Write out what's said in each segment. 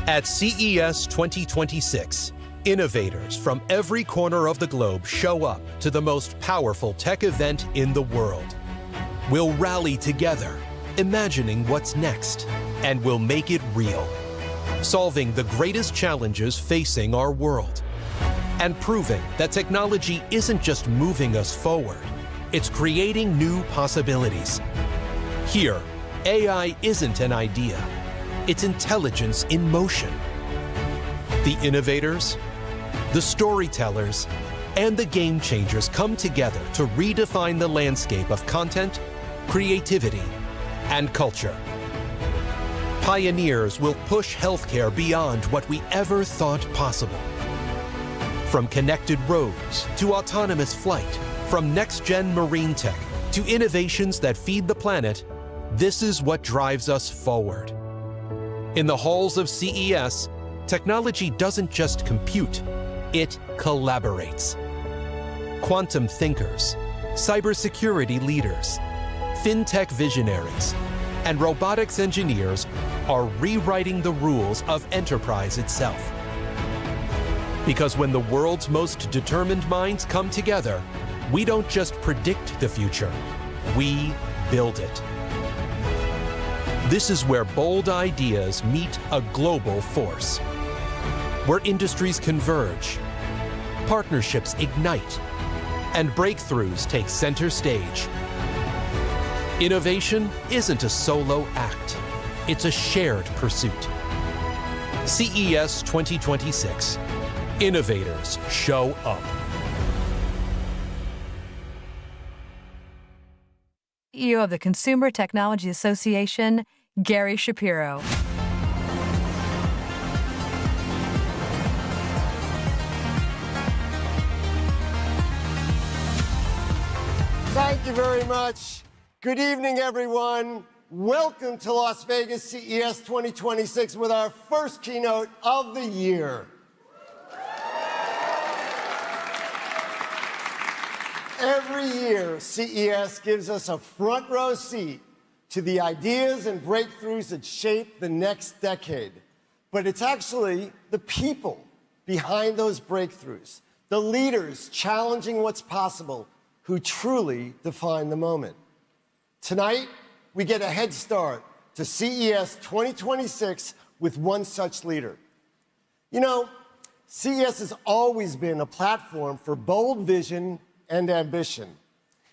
At CES 2026, innovators from every corner of the globe show up to the most powerful tech event in the world. We'll rally together, imagining what's next, and we'll make it real, solving the greatest challenges facing our world, and proving that technology isn't just moving us forward, it's creating new possibilities. Here, AI isn't an idea, it's intelligence in motion. The innovators, the storytellers, and the game changers come together to redefine the landscape of content, creativity, and culture. Pioneers will push healthcare beyond what we ever thought possible. From connected roads to autonomous flight, from next-gen marine tech to innovations that feed the planet, this is what drives us forward. In the halls of CES, technology doesn't just compute, it collaborates. Quantum thinkers, cybersecurity leaders, fintech visionaries, and robotics engineers are rewriting the rules of enterprise itself. Because when the world's most determined minds come together, we don't just predict the future, we build it. This is where bold ideas meet a global force, where industries converge, partnerships ignite, and breakthroughs take center stage. Innovation isn't a solo act, it's a shared pursuit. CES 2026. Innovators show up. CEO of the Consumer Technology Association, Gary Shapiro. Thank you very much. Good evening, everyone. Welcome to Las Vegas CES 2026 with our first keynote of the year. Every year, CES gives us a front row seat to the ideas and breakthroughs that shape the next decade. But it's actually the people behind those breakthroughs, the leaders challenging what's possible, who truly define the moment. Tonight, we get a head start to CES 2026 with one such leader. You know, CES has always been a platform for bold vision and ambition.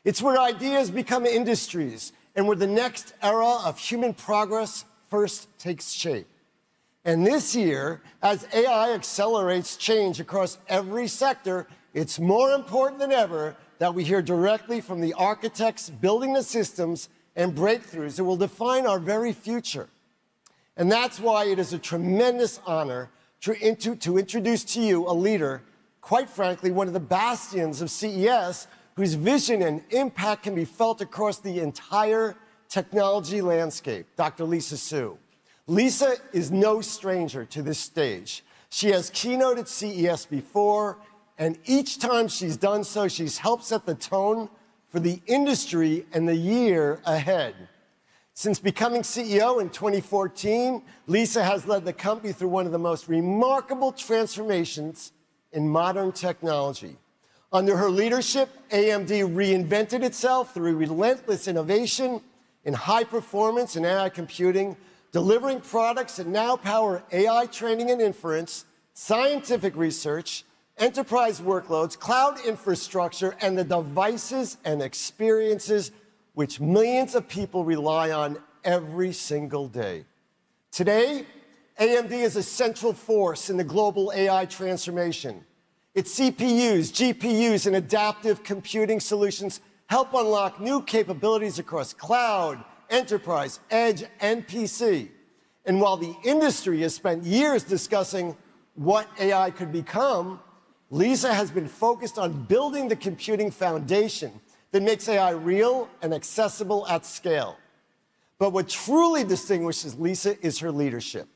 It's where ideas become industries and where the next era of human progress first takes shape. And this year, as AI accelerates change across every sector, it's more important than ever that we hear directly from the architects building the systems and breakthroughs that will define our very future. And that's why it is a tremendous honor to introduce to you a leader, quite frankly, one of the bastions of CES, whose vision and impact can be felt across the entire technology landscape, Dr. Lisa Su. Lisa is no stranger to this stage. She has keynoted CES before, and each time she's done so, she's helped set the tone for the industry and the year ahead. Since becoming CEO in 2014, Lisa has led the company through one of the most remarkable transformations in modern technology. Under her leadership, AMD reinvented itself through relentless innovation in high performance and AI computing, delivering products that now power AI training and inference, scientific research, enterprise workloads, cloud infrastructure, and the devices and experiences which millions of people rely on every single day. Today, AMD is a central force in the global AI transformation. Its CPUs, GPUs, and adaptive computing solutions help unlock new capabilities across cloud, enterprise, edge, and PC. And while the industry has spent years discussing what AI could become, Lisa has been focused on building the computing foundation that makes AI real and accessible at scale. But what truly distinguishes Lisa is her leadership.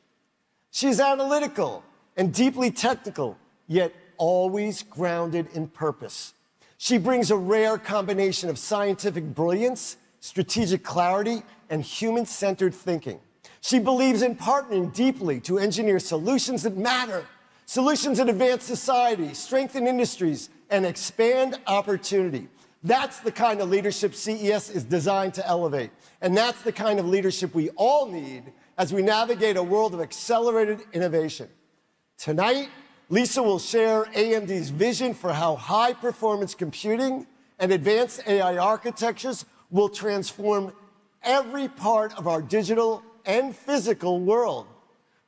She's analytical and deeply technical, yet always grounded in purpose. She brings a rare combination of scientific brilliance, strategic clarity, and human-centered thinking. She believes in partnering deeply to engineer solutions that matter, solutions that advance society, strengthen industries, and expand opportunity. That's the kind of leadership CES is designed to elevate. And that's the kind of leadership we all need as we navigate a world of accelerated innovation. Tonight, Lisa will share AMD's vision for how high-performance computing and advanced AI architectures will transform every part of our digital and physical world,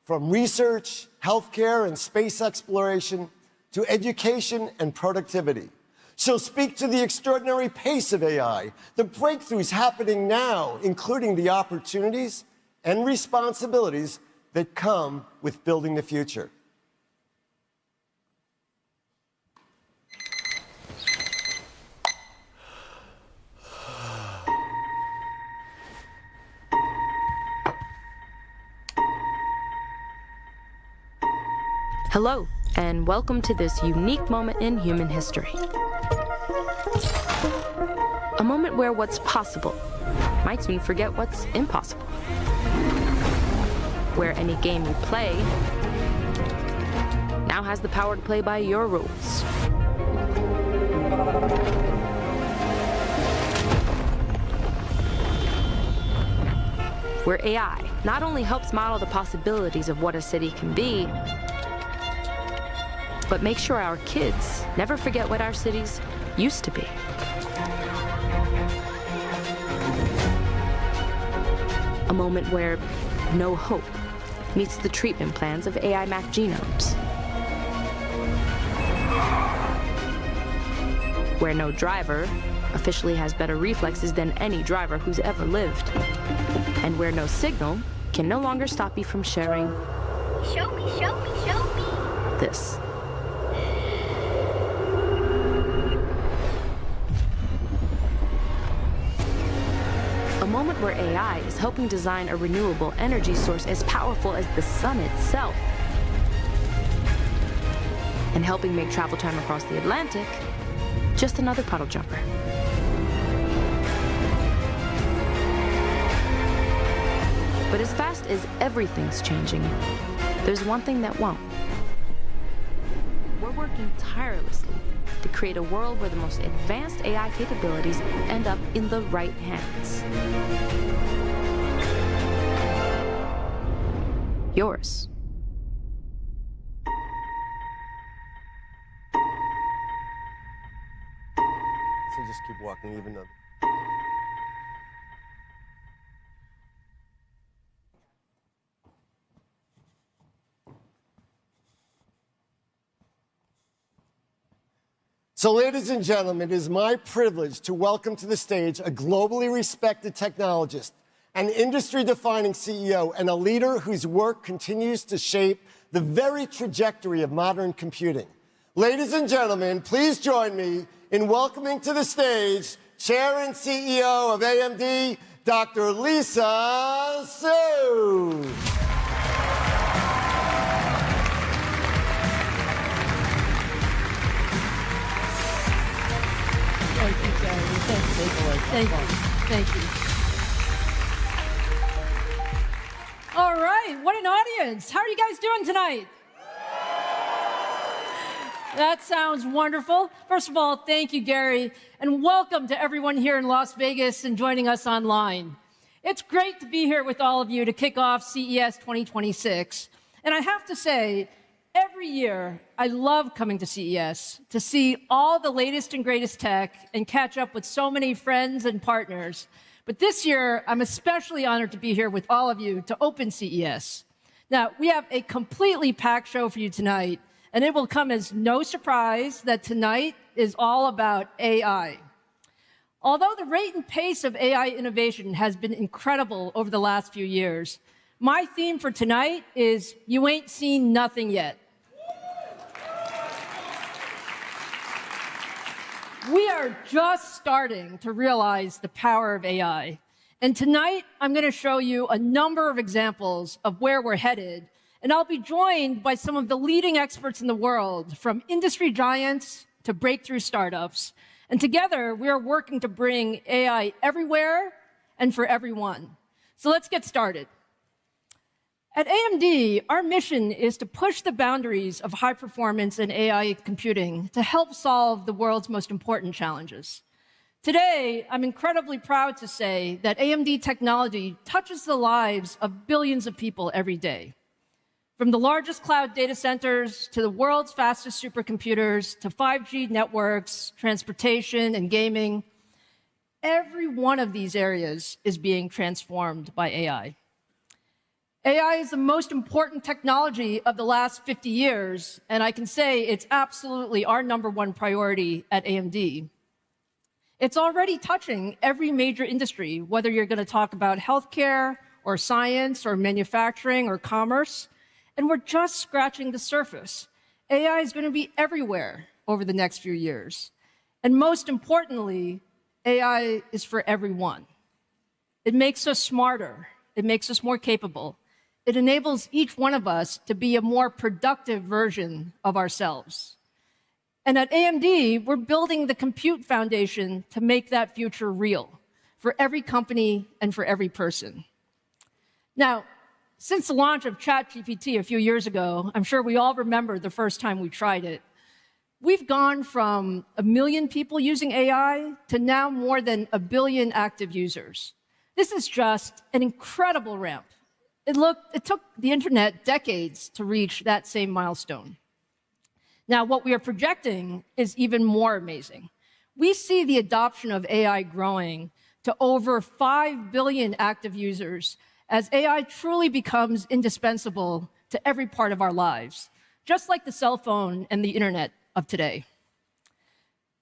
from research, healthcare, and space exploration to education and productivity. She'll speak to the extraordinary pace of AI, the breakthroughs happening now, including the opportunities and responsibilities that come with building the future. Hello, and welcome to this unique moment in human history. A moment where what's possible might soon forget what's impossible. Where any game you play now has the power to play by your rules. Where AI not only helps model the possibilities of what a city can be, but make sure our kids never forget what our cities used to be. A moment where no hope meets the treatment plans of AI mapped genomes. Where no driver officially has better reflexes than any driver who's ever lived. And where no signal can no longer stop you from sharing. Show me, show me, show me. This. A moment where AI is helping design a renewable energy source as powerful as the sun itself, and helping make travel time across the Atlantic just another puddle jumper. But as fast as everything's changing, there's one thing that won't. We're working tirelessly to create a world where the most advanced AI capabilities end up in the right hands. Yours. So just keep walking even though. So, ladies and gentlemen, it is my privilege to welcome to the stage a globally respected technologist, an industry-defining CEO, and a leader whose work continues to shape the very trajectory of modern computing. Ladies and gentlemen, please join me in welcoming to the stage Chair and CEO of AMD, Dr. Lisa Su. Thank you, Gary. Thank you. Thank you. All right, what an audience. How are you guys doing tonight? That sounds wonderful. First of all, thank you, Gary, and welcome to everyone here in Las Vegas and joining us online. It's great to be here with all of you to kick off CES 2026. And I have to say, every year, I love coming to CES to see all the latest and greatest tech and catch up with so many friends and partners. But this year, I'm especially honored to be here with all of you to open CES. Now, we have a completely packed show for you tonight, and it will come as no surprise that tonight is all about AI. Although the rate and pace of AI innovation has been incredible over the last few years, my theme for tonight is you ain't seen nothing yet. We are just starting to realize the power of AI. And tonight, I'm going to show you a number of examples of where we're headed. And I'll be joined by some of the leading experts in the world, from industry giants to breakthrough startups. And together, we are working to bring AI everywhere and for everyone. So let's get started. At AMD, our mission is to push the boundaries of high performance and AI computing to help solve the world's most important challenges. Today, I'm incredibly proud to say that AMD technology touches the lives of billions of people every day. From the largest cloud data centers to the world's fastest supercomputers to 5G networks, transportation, and gaming, every one of these areas is being transformed by AI. AI is the most important technology of the last 50 years, and I can say it's absolutely our #1 priority at AMD. It's already touching every major industry, whether you're going to talk about healthcare or science or manufacturing or commerce, and we're just scratching the surface. AI is going to be everywhere over the next few years. And most importantly, AI is for everyone. It makes us smarter. It makes us more capable. It enables each one of us to be a more productive version of ourselves. And at AMD, we're building the compute foundation to make that future real for every company and for every person. Now, since the launch of ChatGPT a few years ago, I'm sure we all remember the first time we tried it. We've gone from 1 million people using AI to now more than 1 billion active users. This is just an incredible ramp. It took the internet decades to reach that same milestone. Now, what we are projecting is even more amazing. We see the adoption of AI growing to over 5 billion active users as AI truly becomes indispensable to every part of our lives, just like the cell phone and the internet of today.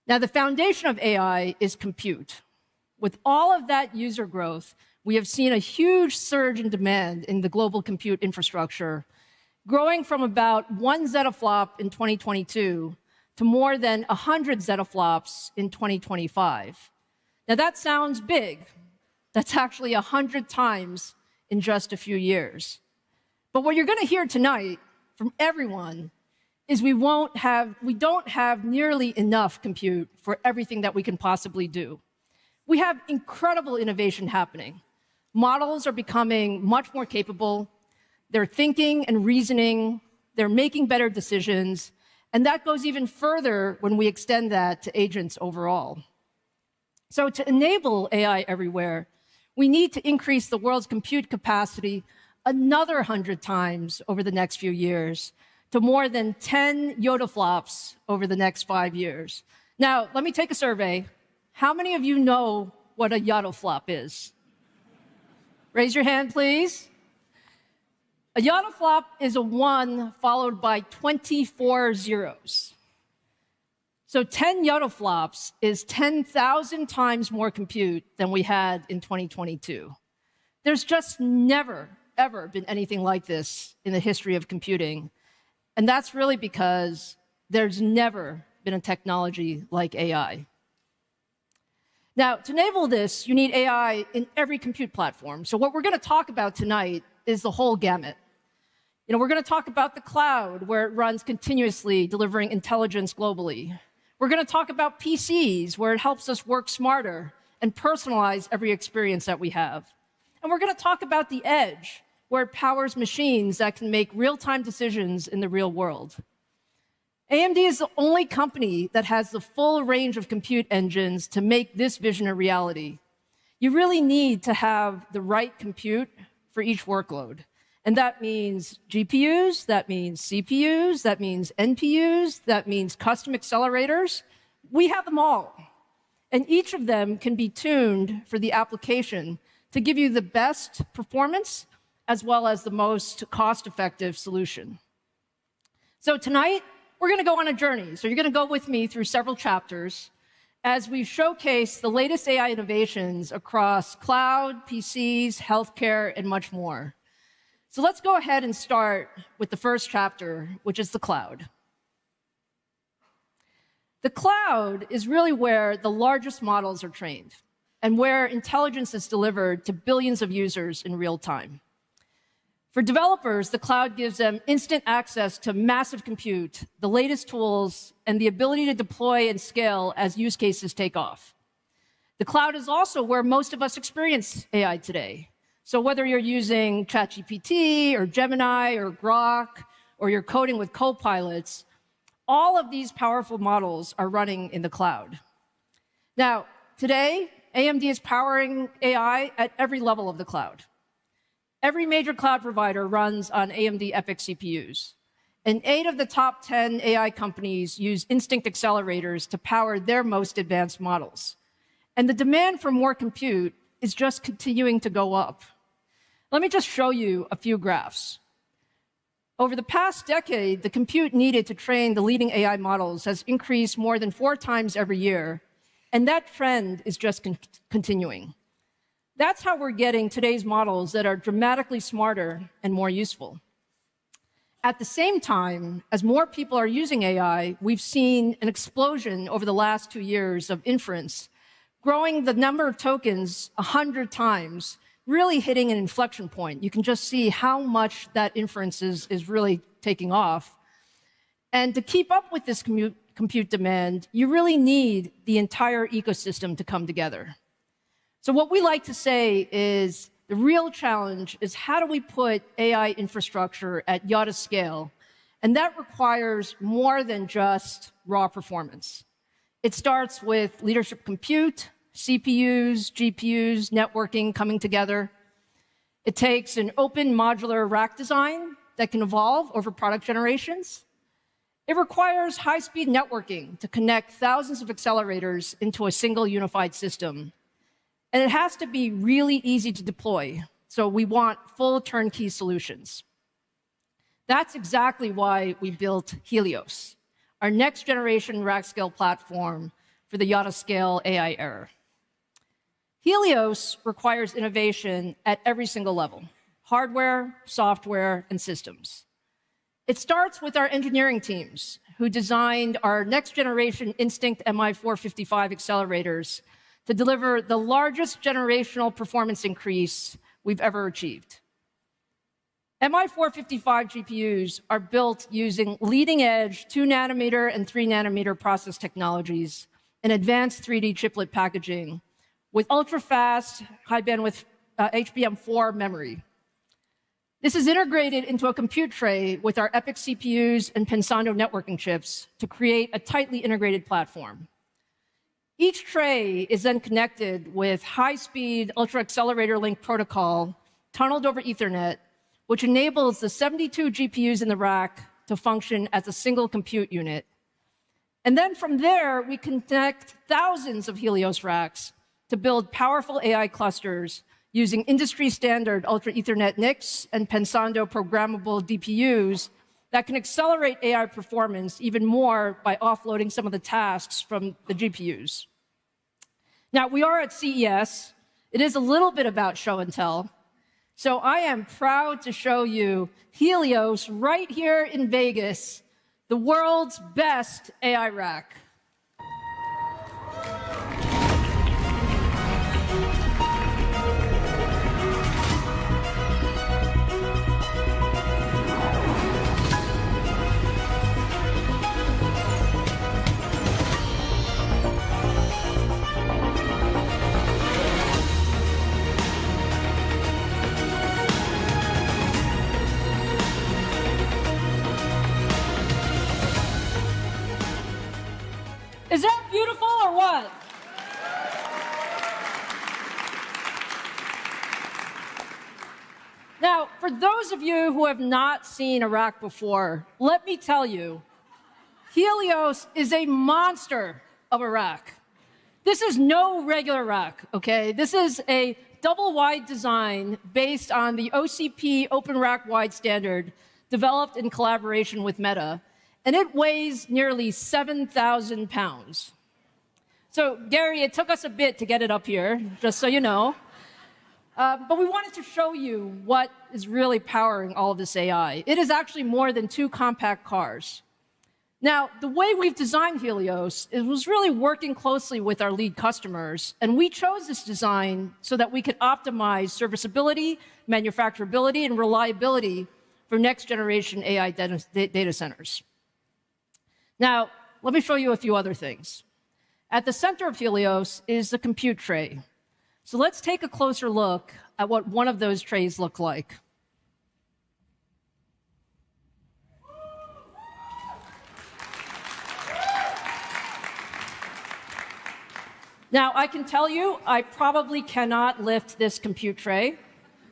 Now, the foundation of AI is compute. With all of that user growth, we have seen a huge surge in demand in the global compute infrastructure, growing from about 1 zettaflop in 2022 to more than 100 zettaflops in 2025. Now, that sounds big. That's actually 100 times in just a few years. But what you're going to hear tonight from everyone is we don't have nearly enough compute for everything that we can possibly do. We have incredible innovation happening. Models are becoming much more capable. They're thinking and reasoning. They're making better decisions. And that goes even further when we extend that to agents overall. So to enable AI everywhere, we need to increase the world's compute capacity another 100 times over the next few years to more than 10 yottaflops over the next 5 years. Now, let me take a survey. How many of you know what a yottaflop is? Raise your hand, please. A yottaflop is a 1 followed by 24 zeros. So 10 yottaflops is 10,000 times more compute than we had in 2022. There's just never, ever been anything like this in the history of computing. And that's really because there's never been a technology like AI. Now, to enable this, you need AI in every compute platform. So what we're going to talk about tonight is the whole gamut. We're going to talk about the cloud, where it runs continuously, delivering intelligence globally. We're going to talk about PCs, where it helps us work smarter and personalize every experience that we have. And we're going to talk about the edge, where it powers machines that can make real-time decisions in the real world. AMD is the only company that has the full range of compute engines to make this vision a reality. You really need to have the right compute for each workload. And that means GPUs, that means CPUs, that means NPUs, that means custom accelerators. We have them all. And each of them can be tuned for the application to give you the best performance as well as the most cost-effective solution. So tonight, we're going to go on a journey. So you're going to go with me through several chapters as we showcase the latest AI innovations across cloud, PCs, healthcare, and much more. So let's go ahead and start with the first chapter, which is the cloud. The cloud is really where the largest models are trained and where intelligence is delivered to billions of users in real time. For developers, the cloud gives them instant access to massive compute, the latest tools, and the ability to deploy and scale as use cases take off. The cloud is also where most of us experience AI today. So whether you're using ChatGPT or Gemini or Grok, or you're coding with copilots, all of these powerful models are running in the cloud. Now, today, AMD is powering AI at every level of the cloud. Every major cloud provider runs on AMD EPYC CPUs. And 8 of the top 10 AI companies use Instinct accelerators to power their most advanced models. And the demand for more compute is just continuing to go up. Let me just show you a few graphs. Over the past decade, the compute needed to train the leading AI models has increased more than 4 times every year, and that trend is just continuing. That's how we're getting today's models that are dramatically smarter and more useful. At the same time, as more people are using AI, we've seen an explosion over the last 2 years of inference, growing the number of tokens 100 times, really hitting an inflection point. You can just see how much that inference is really taking off. And to keep up with this compute demand, you really need the entire ecosystem to come together. So what we like to say is, the real challenge is how do we put AI infrastructure at YATA scale? And that requires more than just raw performance. It starts with leadership compute, CPUs, GPUs, networking coming together. It takes an open modular rack design that can evolve over product generations. It requires high-speed networking to connect thousands of accelerators into a single unified system. And it has to be really easy to deploy. So we want full turnkey solutions. That's exactly why we built Helios, our next generation rack scale platform for the YATA scale AI era. Helios requires innovation at every single level: hardware, software, and systems. It starts with our engineering teams, who designed our next generation Instinct MI455 accelerators to deliver the largest generational performance increase we've ever achieved. MI455 GPUs are built using leading-edge 2-nanometer and 3-nanometer process technologies and advanced 3D chiplet packaging with ultra-fast, high-bandwidth HBM4 memory. This is integrated into a compute tray with our EPYC CPUs and Pensando networking chips to create a tightly integrated platform. Each tray is then connected with high-speed ultra-accelerator link protocol tunneled over Ethernet, which enables the 72 GPUs in the rack to function as a single compute unit. And then from there, we connect thousands of Helios racks to build powerful AI clusters using industry-standard Ultra Ethernet NICs and Pensando programmable DPUs that can accelerate AI performance even more by offloading some of the tasks from the GPUs. Now, we are at CES. It is a little bit about show and tell. So I am proud to show you Helios right here in Vegas, the world's best AI rack. Is that beautiful or what? Now, for those of you who have not seen a rack before, let me tell you, Helios is a monster of a rack. This is no regular rack, okay? This is a double-wide design based on the OCP Open Rack Wide standard developed in collaboration with Meta. And it weighs nearly 7,000 pounds. So, Gary, it took us a bit to get it up here, just so you know. But we wanted to show you what is really powering all of this AI. It is actually more than 2 compact cars. Now, the way we've designed Helios was really working closely with our lead customers, and we chose this design so that we could optimize serviceability, manufacturability, and reliability for next-generation AI data centers. Now, let me show you a few other things. At the center of Helios is the compute tray. So let's take a closer look at what one of those trays look like. Now, I can tell you, I probably cannot lift this compute tray,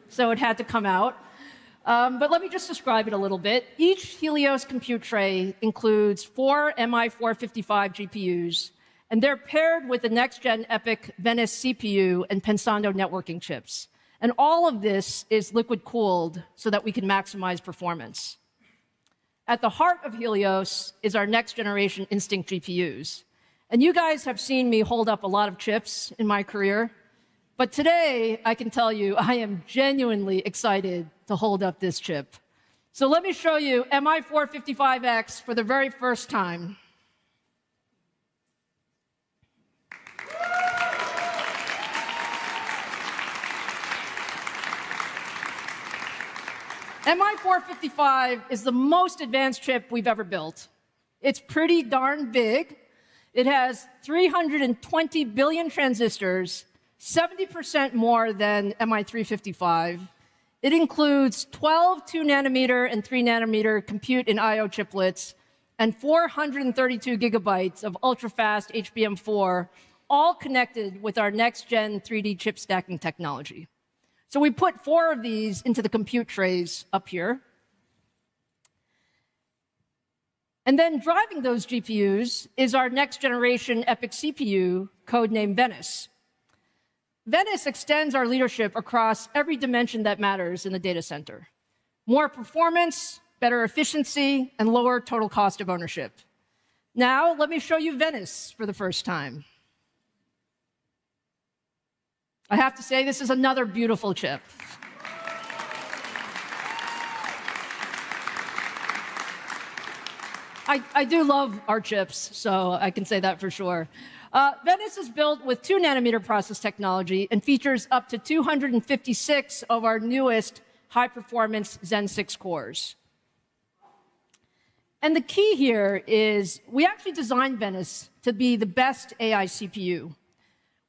so it had to come out. But let me just describe it a little bit. Each Helios compute tray includes 4 MI455 GPUs, and they're paired with the next-gen EPYC Venice CPU and Pensando networking chips. And all of this is liquid-cooled so that we can maximize performance. At the heart of Helios is our next-generation Instinct GPUs. And you guys have seen me hold up a lot of chips in my career, but today I can tell you I am genuinely excited to hold up this chip. So let me show you MI455X for the very first time. MI455 is the most advanced chip we've ever built. It's pretty darn big. It has 320 billion transistors, 70% more than MI355. It includes 12 2-nanometer and 3-nanometer compute and I/O chiplets, and 432 gigabytes of ultra-fast HBM4, all connected with our next-gen 3D chip stacking technology. So we put 4 of these into the compute trays up here. And then driving those GPUs is our next-generation EPYC CPU, codenamed Venice. Venice extends our leadership across every dimension that matters in the data center. More performance, better efficiency, and lower total cost of ownership. Now, let me show you Venice for the first time. I have to say, this is another beautiful chip. I do love our chips, so I can say that for sure. Venice is built with 2-nanometer process technology and features up to 256 of our newest high-performance Zen 6 cores. And the key here is we actually designed Venice to be the best AI CPU.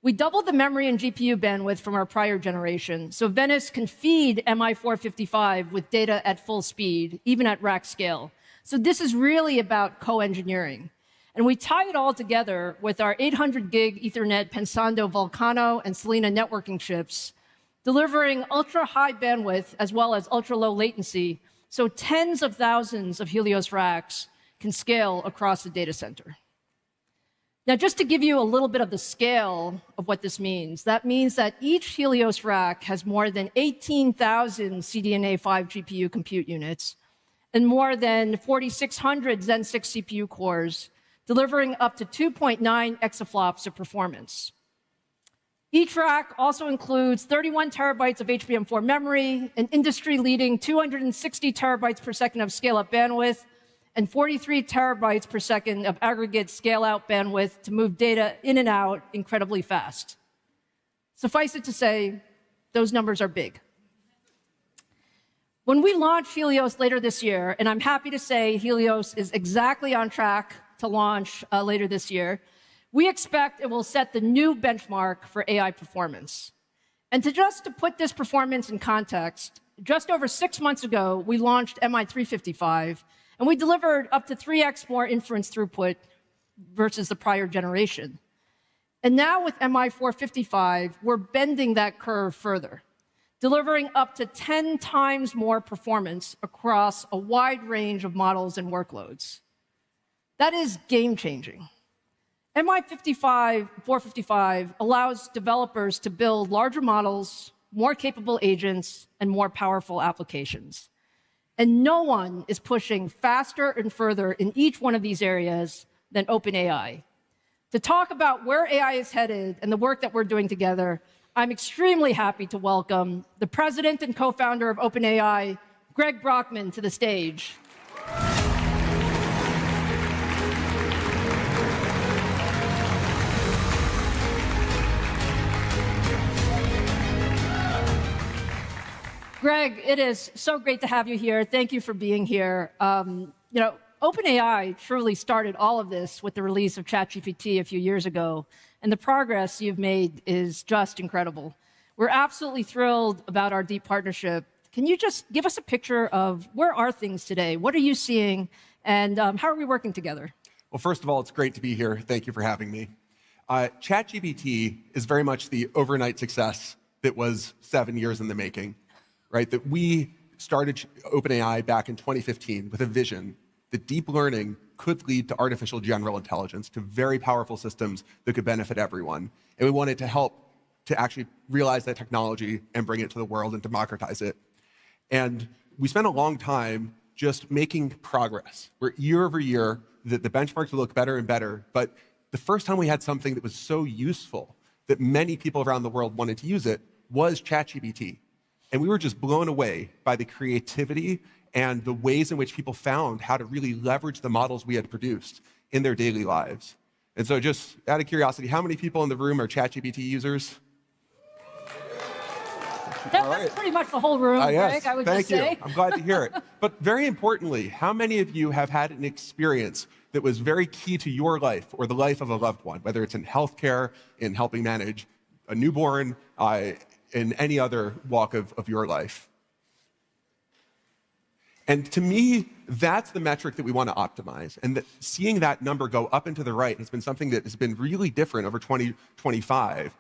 We doubled the memory and GPU bandwidth from our prior generation, so Venice can feed MI455 with data at full speed, even at rack scale. So this is really about co-engineering. And we tie it all together with our 800 gig Ethernet Pensando Vulcano and Selena networking chips, delivering ultra-high bandwidth as well as ultra-low latency, so tens of thousands of Helios racks can scale across the data center. Now, just to give you a little bit of the scale of what this means, that means that each Helios rack has more than 18,000 CDNA 5 GPU compute units and more than 4,600 Zen 6 CPU cores, delivering up to 2.9 exaflops of performance. Each rack also includes 31 terabytes of HBM4 memory, an industry-leading 260 terabytes per second of scale-up bandwidth, and 43 terabytes per second of aggregate scale-out bandwidth to move data in and out incredibly fast. Suffice it to say, those numbers are big. When we launch Helios later this year, and I'm happy to say Helios is exactly on track to launch later this year, we expect it will set the new benchmark for AI performance. And to put this performance in context, just over 6 months ago, we launched MI355, and we delivered up to 3x more inference throughput versus the prior generation. And now with MI455, we're bending that curve further, delivering up to 10 times more performance across a wide range of models and workloads. That is game-changing. MI455 allows developers to build larger models, more capable agents, and more powerful applications. And no one is pushing faster and further in each one of these areas than OpenAI. To talk about where AI is headed and the work that we're doing together, I'm extremely happy to welcome the president and co-founder of OpenAI, Greg Brockman, to the stage. Greg, it is so great to have you here. Thank you for being here. OpenAI truly started all of this with the release of ChatGPT a few years ago, and the progress you've made is just incredible. We're absolutely thrilled about our deep partnership. Can you just give us a picture of where are things today? What are you seeing, and how are we working together? Well, first of all, it's great to be here. Thank you for having me. ChatGPT is very much the overnight success that was 7 years in the making, right? That we started OpenAI back in 2015 with a vision that deep learning could lead to artificial general intelligence, to very powerful systems that could benefit everyone. And we wanted to help to actually realize that technology and bring it to the world and democratize it. And we spent a long time just making progress, where year over year, the benchmarks would look better and better. But the first time we had something that was so useful that many people around the world wanted to use it was ChatGPT. And we were just blown away by the creativity and the ways in which people found how to really leverage the models we had produced in their daily lives. And so just out of curiosity, how many people in the room are ChatGPT users? That's pretty much the whole room, Greg, I would just say. Thank you. I'm glad to hear it. But very importantly, how many of you have had an experience that was very key to your life or the life of a loved one, whether it's in healthcare, in helping manage a newborn, in any other walk of your life? And to me, that's the metric that we want to optimize. And that seeing that number go up and to the right has been something that has been really different over 2025,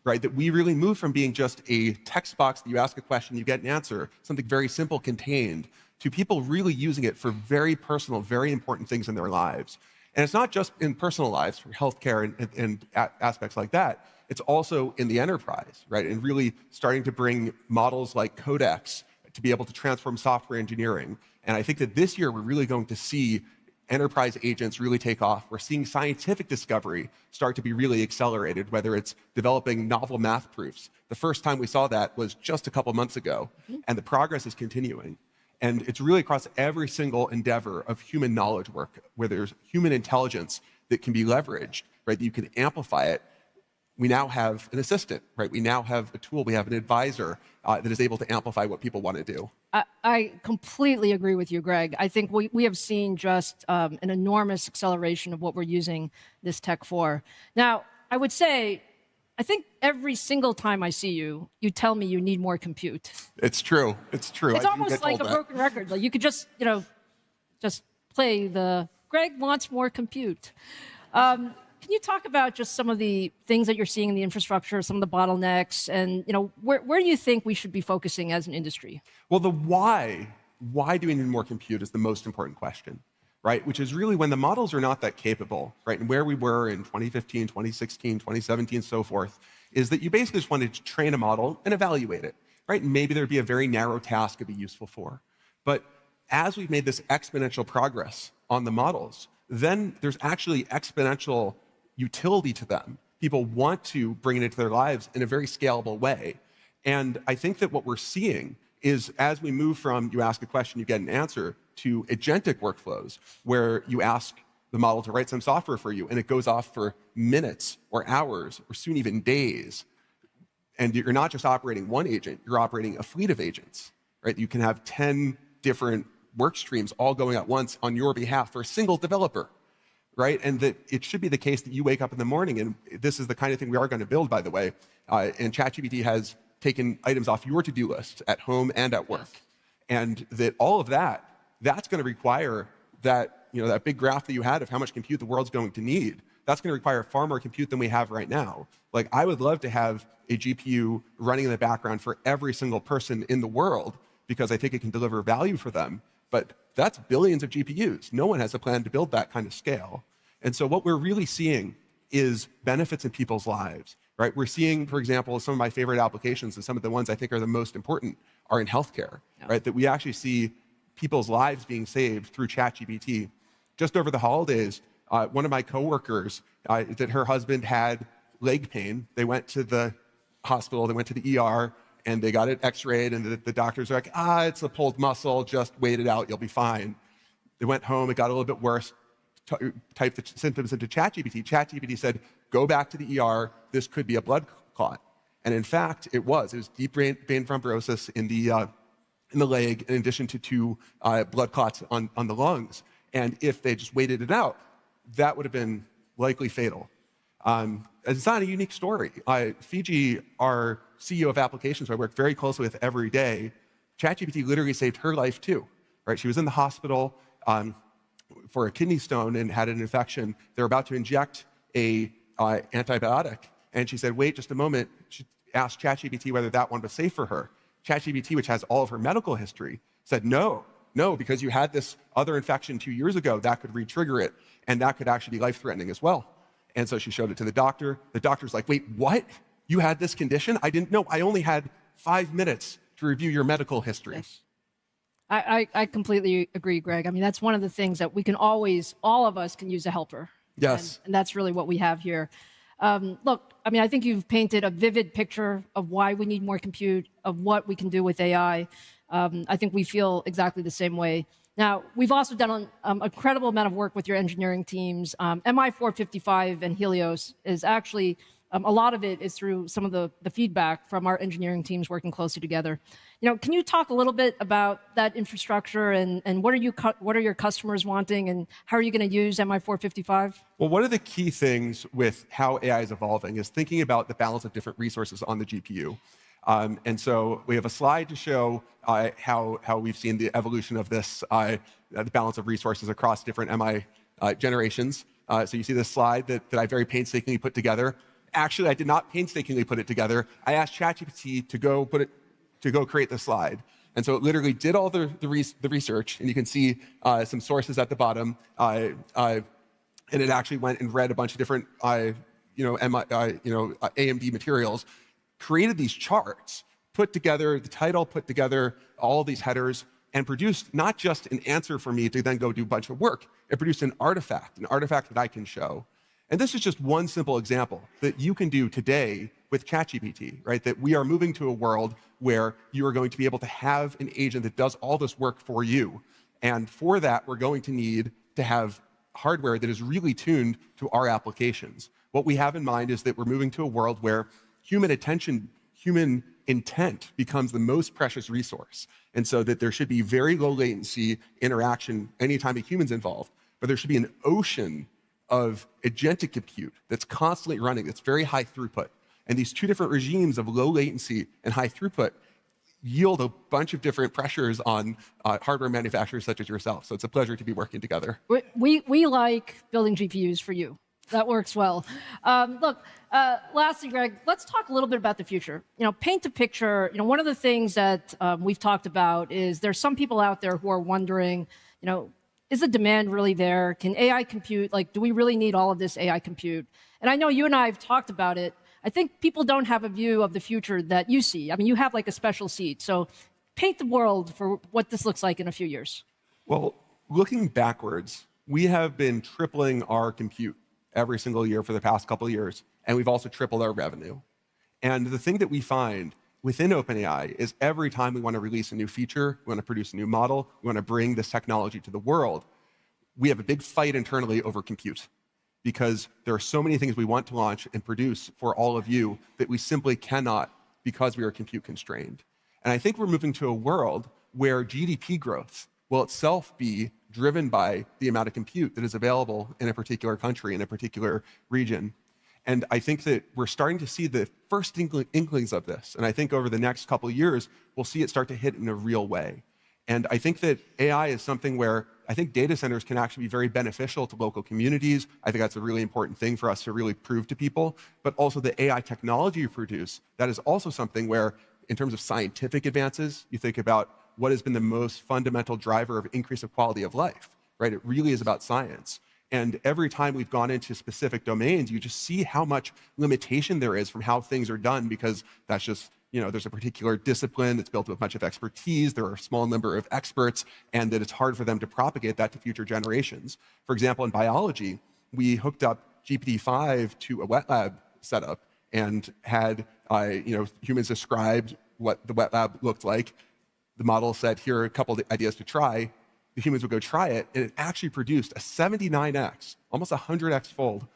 right? That we really moved from being just a text box that you ask a question, you get an answer, something very simple contained, to people really using it for very personal, very important things in their lives. And it's not just in personal lives, for healthcare and aspects like that. It's also in the enterprise, right? And really starting to bring models like Codex to be able to transform software engineering. And I think that this year we're really going to see enterprise agents really take off. We're seeing scientific discovery start to be really accelerated, whether it's developing novel math proofs. The first time we saw that was just a couple months ago, and the progress is continuing. And it's really across every single endeavor of human knowledge work, where there's human intelligence that can be leveraged, right? That you can amplify it. We now have an assistant, right? We now have a tool, we have an advisor that is able to amplify what people want to do. I completely agree with you, Greg. I think we have seen just an enormous acceleration of what we're using this tech for. Now, I would say, I think every single time I see you, you tell me you need more compute. It's true. It's true. It's almost like a broken record. Like you could just, just play the Greg wants more compute. Can you talk about just some of the things that you're seeing in the infrastructure, some of the bottlenecks, and where do you think we should be focusing as an industry? Well, the why do we need more compute is the most important question, right? Which is really when the models are not that capable, right? And where we were in 2015, 2016, 2017, so forth, is that you basically just wanted to train a model and evaluate it, right? And maybe there'd be a very narrow task it'd be useful for. But as we've made this exponential progress on the models, then there's actually exponential utility to them. People want to bring it into their lives in a very scalable way. And I think that what we're seeing is as we move from you ask a question, you get an answer, to agentic workflows, where you ask the model to write some software for you, and it goes off for minutes or hours or soon even days. And you're not just operating one agent, you're operating a fleet of agents, right? You can have 10 different work streams all going at once on your behalf for a single developer. Right? And that it should be the case that you wake up in the morning, and this is the kind of thing we are going to build, by the way, and ChatGPT has taken items off your to-do list at home and at work. And that all of that's going to require that, that big graph that you had of how much compute the world's going to need. That's going to require far more compute than we have right now. Like, I would love to have a GPU running in the background for every single person in the world, because I think it can deliver value for them. But that's billions of GPUs. No one has a plan to build that kind of scale. And so what we're really seeing is benefits in people's lives, right? We're seeing, for example, some of my favorite applications, and some of the ones I think are the most important, are in healthcare, right? That we actually see people's lives being saved through ChatGPT. Just over the holidays, one of my coworkers, that her husband had leg pain. They went to the hospital, they went to the ER, and they got it x-rayed, and the doctors are like, it's a pulled muscle, just wait it out, you'll be fine. They went home, it got a little bit worse, typed the symptoms into ChatGPT. ChatGPT said, go back to the ER, this could be a blood clot. And in fact, it was deep vein thrombosis in the leg, in addition to 2 blood clots on the lungs. And if they just waited it out, that would have been likely fatal. It's not a unique story. Fiji, our CEO of applications, who I work very closely with every day, ChatGPT literally saved her life too. Right? She was in the hospital for a kidney stone and had an infection. They were about to inject a antibiotic, and she said, "Wait just a moment." She asked ChatGPT whether that one was safe for her. ChatGPT, which has all of her medical history, said, "No, because you had this other infection 2 years ago, that could re-trigger it, and that could actually be life-threatening as well." And so she showed it to the doctor. The doctor's like, "Wait, what? You had this condition? I didn't know. I only had 5 minutes to review your medical history." Yes. I completely agree, Greg. I mean, that's one of the things that we can always, all of us can use a helper. Yes. And that's really what we have here. Look, I mean, I think you've painted a vivid picture of why we need more compute, of what we can do with AI. I think we feel exactly the same way. Now, we've also done an incredible amount of work with your engineering teams. MI455 and Helios is actually, a lot of it is through some of the feedback from our engineering teams working closely together. You know, can you talk a little bit about that infrastructure and what are your customers wanting and how are you going to use MI455? Well, one of the key things with how AI is evolving is thinking about the balance of different resources on the GPU. And so we have a slide to show how we've seen the evolution of this, the balance of resources across different MI generations. So you see this slide that I very painstakingly put together. Actually, I did not painstakingly put it together. I asked ChatGPT to go create the slide. And so it literally did all the research, and you can see some sources at the bottom. And it actually went and read a bunch of different AMD materials, created these charts, put together the title, put together all these headers, and produced not just an answer for me to then go do a bunch of work. It produced an artifact that I can show. And this is just one simple example that you can do today with ChatGPT, right? That we are moving to a world where you are going to be able to have an agent that does all this work for you. And for that, we're going to need to have hardware that is really tuned to our applications. What we have in mind is that we're moving to a world where human attention, human intent becomes the most precious resource. And so that there should be very low latency interaction anytime a human's involved, but there should be an ocean of agentic compute that's constantly running, that's very high throughput. And these two different regimes of low latency and high throughput yield a bunch of different pressures on hardware manufacturers such as yourself. So it's a pleasure to be working together. We like building GPUs for you. That works well. Look, lastly, Greg, let's talk a little bit about the future. You know, paint a picture. You know, one of the things that we've talked about is there's some people out there who are wondering, you know, is the demand really there? Can AI compute, like, do we really need all of this AI compute? And I know you and I have talked about it. I think people don't have a view of the future that you see. I mean, you have like a special seat. So paint the world for what this looks like in a few years. Well, looking backwards, we have been tripling our compute every single year for the past couple of years, and we've also tripled our revenue. And the thing that we find within OpenAI is every time we want to release a new feature, we want to produce a new model, we want to bring this technology to the world, we have a big fight internally over compute because there are so many things we want to launch and produce for all of you that we simply cannot because we are compute constrained. And I think we're moving to a world where GDP growth will itself be driven by the amount of compute that is available in a particular country, in a particular region. And I think that we're starting to see the first inklings of this. And I think over the next couple of years, we'll see it start to hit in a real way. And I think that AI is something where I think data centers can actually be very beneficial to local communities. I think that's a really important thing for us to really prove to people. But also the AI technology you produce, that is also something where, in terms of scientific advances, you think about what has been the most fundamental driver of increase of quality of life, right? It really is about science. And every time we've gone into specific domains, you just see how much limitation there is from how things are done because that's just, you know, there's a particular discipline that's built with a bunch of expertise, there are a small number of experts, and that it's hard for them to propagate that to future generations. For example, in biology, we hooked up GPT-5 to a wet lab setup and had humans described what the wet lab looked like. The model said, here are a couple of ideas to try. The humans would go try it, and it actually produced a 79x, almost 100x fold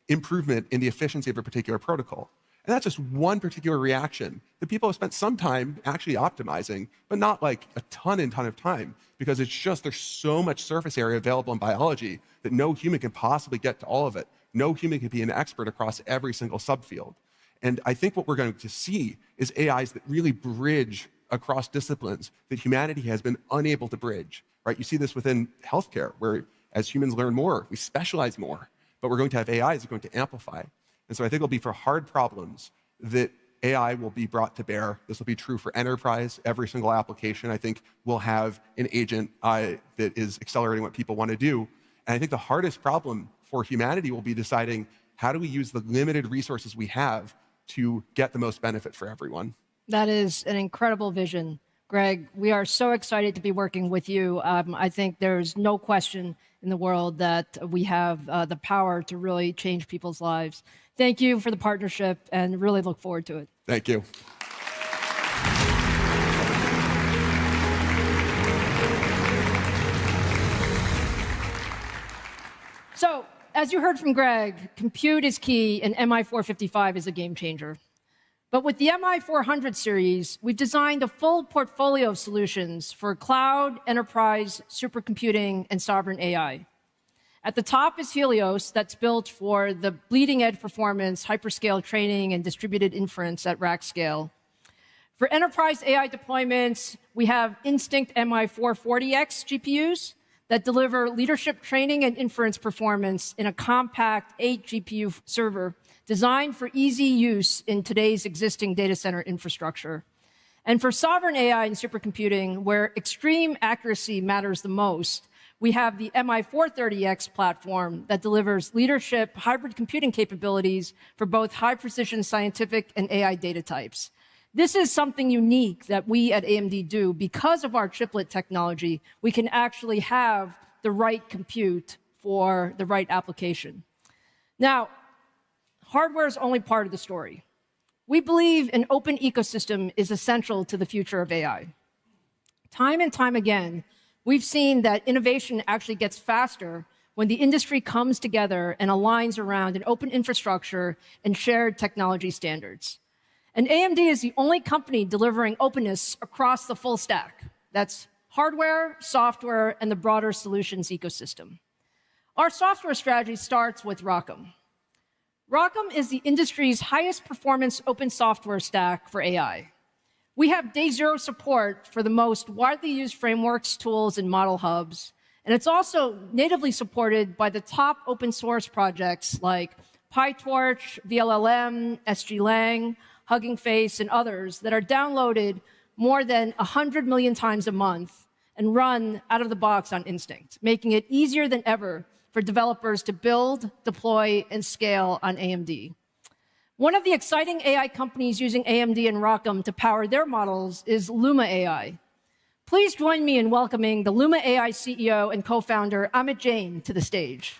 improvement in the efficiency of a particular protocol. And that's just one particular reaction that people have spent some time actually optimizing, but not like a ton and ton of time, because it's just there's so much surface area available in biology that no human can possibly get to all of it. No human can be an expert across every single subfield. And I think what we're going to see is AIs that really bridge across disciplines that humanity has been unable to bridge, right? You see this within healthcare, where as humans learn more, we specialize more, but we're going to have AIs that are going to amplify. And so I think it'll be for hard problems that AI will be brought to bear. This will be true for enterprise. Every single application, I think, will have an agent that is accelerating what people want to do. And I think the hardest problem for humanity will be deciding, how do we use the limited resources we have to get the most benefit for everyone? That is an incredible vision, Greg. We are so excited to be working with you. I think there's no question in the world that we have the power to really change people's lives. Thank you for the partnership, and really look forward to it. Thank you. So, as you heard from Greg, compute is key, and MI455 is a game changer. But with the MI400 series, we've designed a full portfolio of solutions for cloud, enterprise, supercomputing, and sovereign AI. At the top is Helios, that's built for the bleeding-edge performance, hyperscale training, and distributed inference at rack scale. For enterprise AI deployments, we have Instinct MI440X GPUs that deliver leadership training and inference performance in a compact 8-GPU server designed for easy use in today's existing data center infrastructure. And for sovereign AI and supercomputing, where extreme accuracy matters the most, we have the MI430X platform that delivers leadership hybrid computing capabilities for both high-precision scientific and AI data types. This is something unique that we at AMD do. Because of our chiplet technology, we can actually have the right compute for the right application. Now, hardware is only part of the story. We believe an open ecosystem is essential to the future of AI. Time and time again, we've seen that innovation actually gets faster when the industry comes together and aligns around an open infrastructure and shared technology standards. And AMD is the only company delivering openness across the full stack. That's hardware, software, and the broader solutions ecosystem. Our software strategy starts with ROCm. ROCm is the industry's highest performance open software stack for AI. We have day zero support for the most widely used frameworks, tools, and model hubs. And it's also natively supported by the top open source projects like PyTorch, VLLM, SGLang, Hugging Face, and others that are downloaded more than 100 million times a month and run out of the box on Instinct, making it easier than ever for developers to build, deploy, and scale on AMD. One of the exciting AI companies using AMD and ROCm to power their models is Luma AI. Please join me in welcoming the Luma AI CEO and co-founder, Amit Jain, to the stage.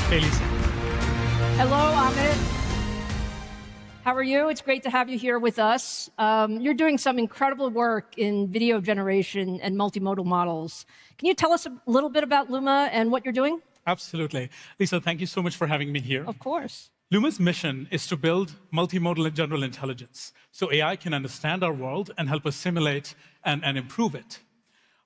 Hey, Lisa. Hello, Amit. How are you? It's great to have you here with us. You're doing some incredible work in video generation and multimodal models. Can you tell us a little bit about Luma and what you're doing? Absolutely. Lisa, thank you so much for having me here. Of course. Luma's mission is to build multimodal and general intelligence, so AI can understand our world and help us simulate and improve it.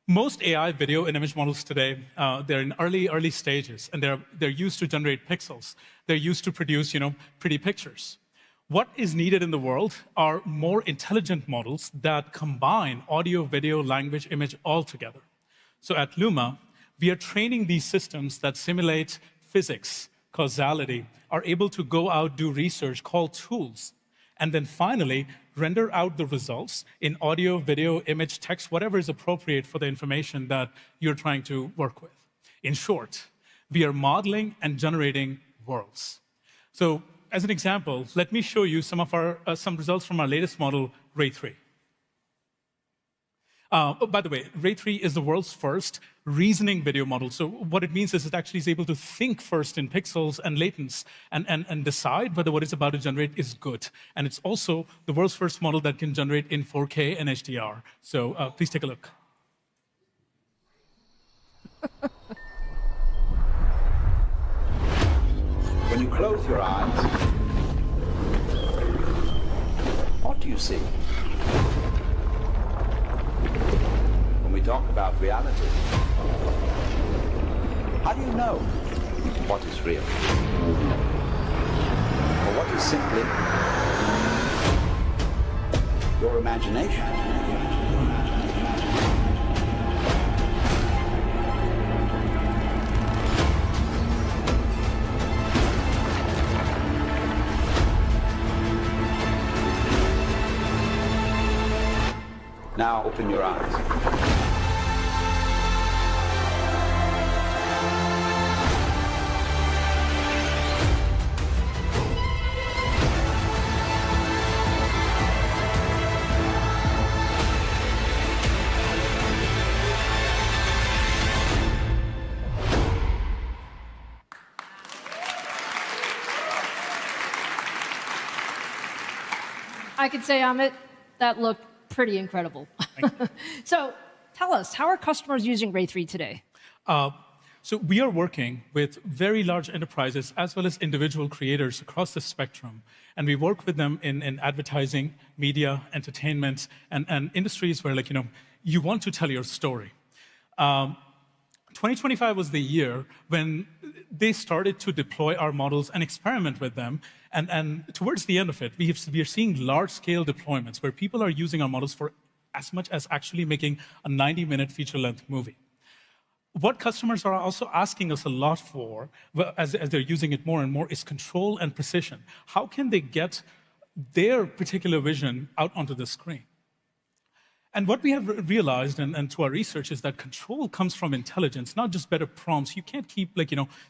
Most AI video and image models today, they're in early stages, and they're used to generate pixels. They're used to produce, pretty pictures. What is needed in the world are more intelligent models that combine audio, video, language, image all together. So at Luma, we are training these systems that simulate physics, causality, are able to go out, do research, call tools, and then finally render out the results in audio, video, image, text, whatever is appropriate for the information that you're trying to work with. In short, we are modeling and generating worlds. So as an example, let me show you some results from our latest model, Ray 3. By the way, Ray 3 is the world's first reasoning video model. So what it means is it actually is able to think first in pixels and latents and decide whether what it's about to generate is good. And it's also the world's first model that can generate in 4K and HDR. So please take a look. When you close your eyes, what do you see? When we talk about reality, how do you know what is real? Or what is simply your imagination? Now open your eyes. I could say, Amit, that looked pretty incredible. So tell us, how are customers using Ray 3 today? So we are working with very large enterprises as well as individual creators across the spectrum. And we work with them in advertising, media, entertainment, and industries where, like, you want to tell your story. 2025 was the year when they started to deploy our models and experiment with them. And towards the end of it, we are seeing large-scale deployments where people are using our models for as much as actually making a 90-minute feature-length movie. What customers are also asking us a lot for, as they're using it more and more, is control and precision. How can they get their particular vision out onto the screen? And what we have realized, and through our research, is that control comes from intelligence, not just better prompts. You can't keep,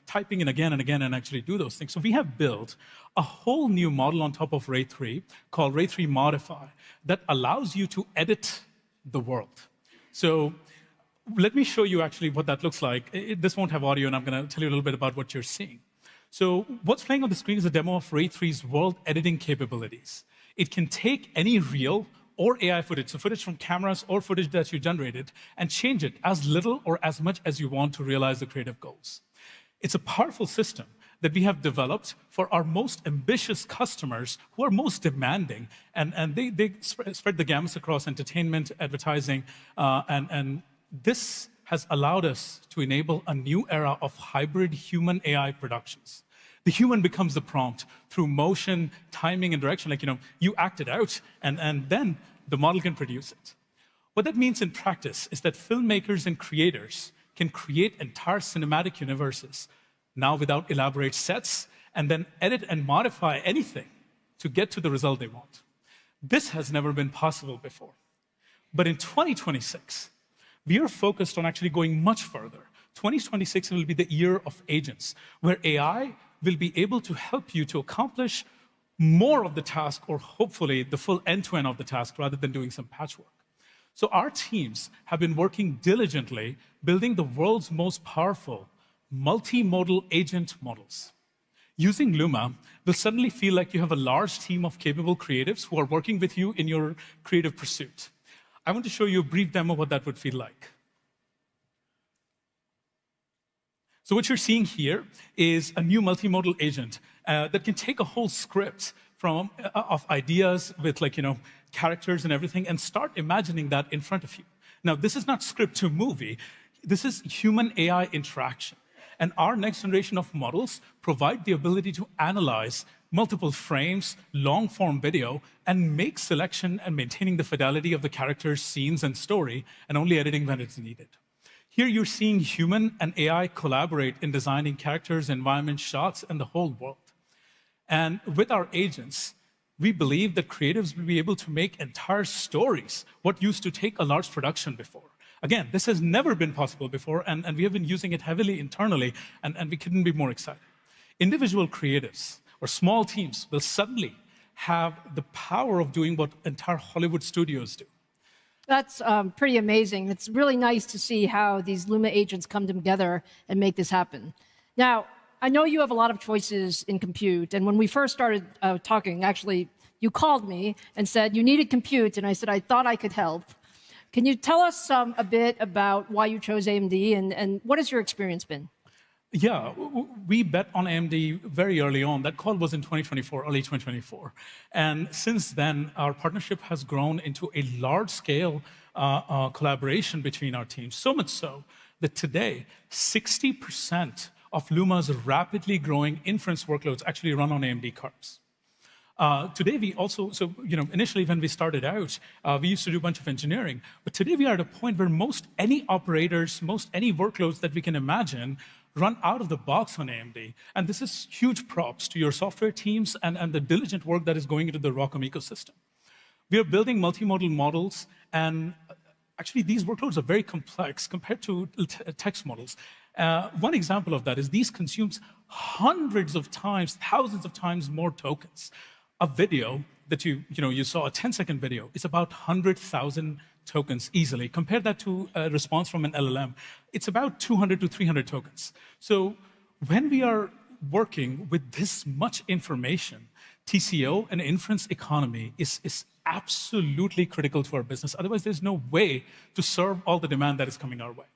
typing in again and again and actually do those things. So we have built a whole new model on top of Ray 3 called Ray 3 Modify that allows you to edit the world. So let me show you actually what that looks like. This won't have audio, and I'm going to tell you a little bit about what you're seeing. So what's playing on the screen is a demo of Ray 3's world editing capabilities. It can take any real or AI footage, so footage from cameras or footage that you generated, and change it as little or as much as you want to realize the creative goals. It's a powerful system that we have developed for our most ambitious customers who are most demanding, and they spread the gamut across entertainment, advertising, and this has allowed us to enable a new era of hybrid human-AI productions. The human becomes the prompt through motion, timing, and direction. You act it out, and then the model can produce it. What that means in practice is that filmmakers and creators can create entire cinematic universes now without elaborate sets, and then edit and modify anything to get to the result they want. This has never been possible before. But in 2026, we are focused on actually going much further. 2026 will be the year of agents, where AI will be able to help you to accomplish more of the task, or hopefully the full end-to-end of the task, rather than doing some patchwork. So our teams have been working diligently building the world's most powerful multimodal agent models. Using Luma will suddenly feel like you have a large team of capable creatives who are working with you in your creative pursuit. I want to show you a brief demo of what that would feel like. So what you're seeing here is a new multimodal agent that can take a whole script of ideas with characters and everything and start imagining that in front of you. Now, this is not script to movie. This is human-AI interaction. And our next generation of models provide the ability to analyze multiple frames, long-form video, and make selection and maintaining the fidelity of the characters, scenes, and story, and only editing when it's needed. Here you're seeing human and AI collaborate in designing characters, environments, shots, and the whole world. And with our agents, we believe that creatives will be able to make entire stories, what used to take a large production before. Again, this has never been possible before, and we have been using it heavily internally, and we couldn't be more excited. Individual creatives or small teams will suddenly have the power of doing what entire Hollywood studios do. That's pretty amazing. It's really nice to see how these Luma agents come together and make this happen. Now, I know you have a lot of choices in compute, and when we first started talking, actually, you called me and said you needed compute, and I said I thought I could help. Can you tell us a bit about why you chose AMD, and what has your experience been? Yeah, we bet on AMD very early on. That call was in 2024, early 2024. And since then, our partnership has grown into a large-scale collaboration between our teams, so much so that today, 60% of Luma's rapidly growing inference workloads actually run on AMD cards. Today, we also, initially when we started out, we used to do a bunch of engineering. But today, we are at a point where most any operators, most any workloads that we can imagine run out of the box on AMD. And this is huge props to your software teams and the diligent work that is going into the ROCm ecosystem. We are building multimodal models, and actually, these workloads are very complex compared to text models. One example of that is these consumes hundreds of times, thousands of times more tokens. A video that you saw, a 10-second video, is about 100,000 tokens easily. Compare that to a response from an LLM. It's about 200 to 300 tokens. So when we are working with this much information, TCO and inference economy is absolutely critical to our business. Otherwise, there's no way to serve all the demand that is coming our way.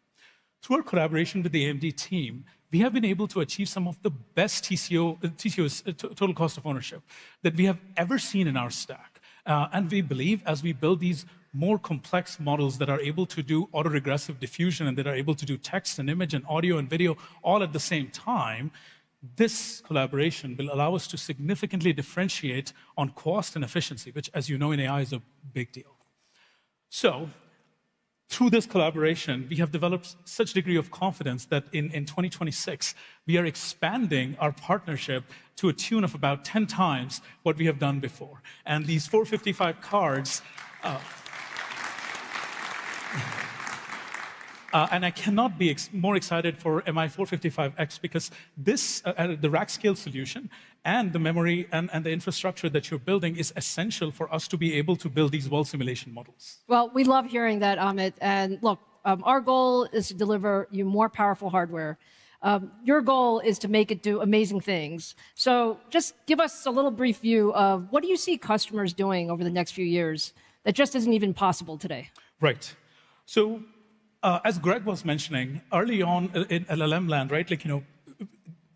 Through our collaboration with the AMD team, we have been able to achieve some of the best TCOs, total cost of ownership, that we have ever seen in our stack. And we believe as we build these more complex models that are able to do autoregressive diffusion and that are able to do text and image and audio and video all at the same time, this collaboration will allow us to significantly differentiate on cost and efficiency, which, as you know, in AI is a big deal. So, through this collaboration, we have developed such a degree of confidence that in 2026, we are expanding our partnership to a tune of about 10 times what we have done before. And these 455 cards, and I cannot be more excited for MI455X because this, the rack scale solution and the memory and the infrastructure that you're building is essential for us to be able to build these world simulation models. Well, we love hearing that, Amit. And look, our goal is to deliver you more powerful hardware. Your goal is to make it do amazing things. So just give us a little brief view of what do you see customers doing over the next few years that just isn't even possible today? Right. So as Greg was mentioning, early on in LLM land, right,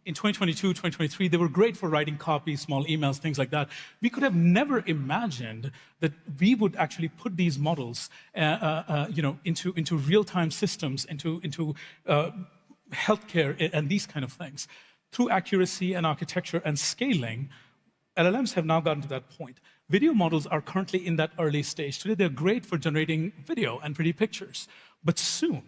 in 2022, 2023, they were great for writing copies, small emails, things like that. We could have never imagined that we would actually put these models, into real-time systems, into healthcare and these kind of things. Through accuracy and architecture and scaling, LLMs have now gotten to that point. Video models are currently in that early stage. Today, they're great for generating video and pretty pictures. But soon,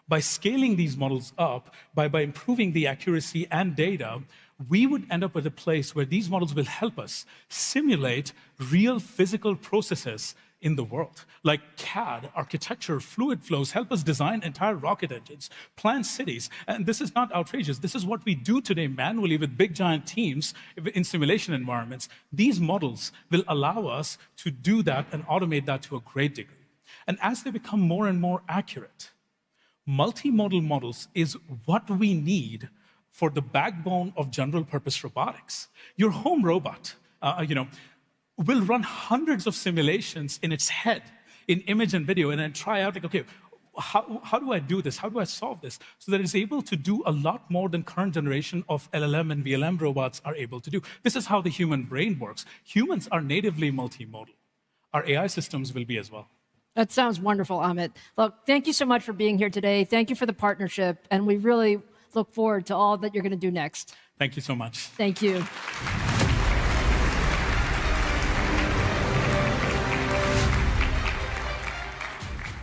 by scaling these models up, by improving the accuracy and data, we would end up at a place where these models will help us simulate real physical processes in the world, like CAD, architecture, fluid flows, help us design entire rocket engines, plan cities. And this is not outrageous. This is what we do today manually with big, giant teams in simulation environments. These models will allow us to do that and automate that to a great degree. And as they become more and more accurate, multimodal models is what we need for the backbone of general-purpose robotics. Your home robot, will run hundreds of simulations in its head, in image and video, and then try out, okay, how do I do this? How do I solve this? So that it's able to do a lot more than current generation of LLM and VLM robots are able to do. This is how the human brain works. Humans are natively multimodal. Our AI systems will be as well. That sounds wonderful, Amit. Look, thank you so much for being here today. Thank you for the partnership, and we really look forward to all that you're going to do next. Thank you so much. Thank you.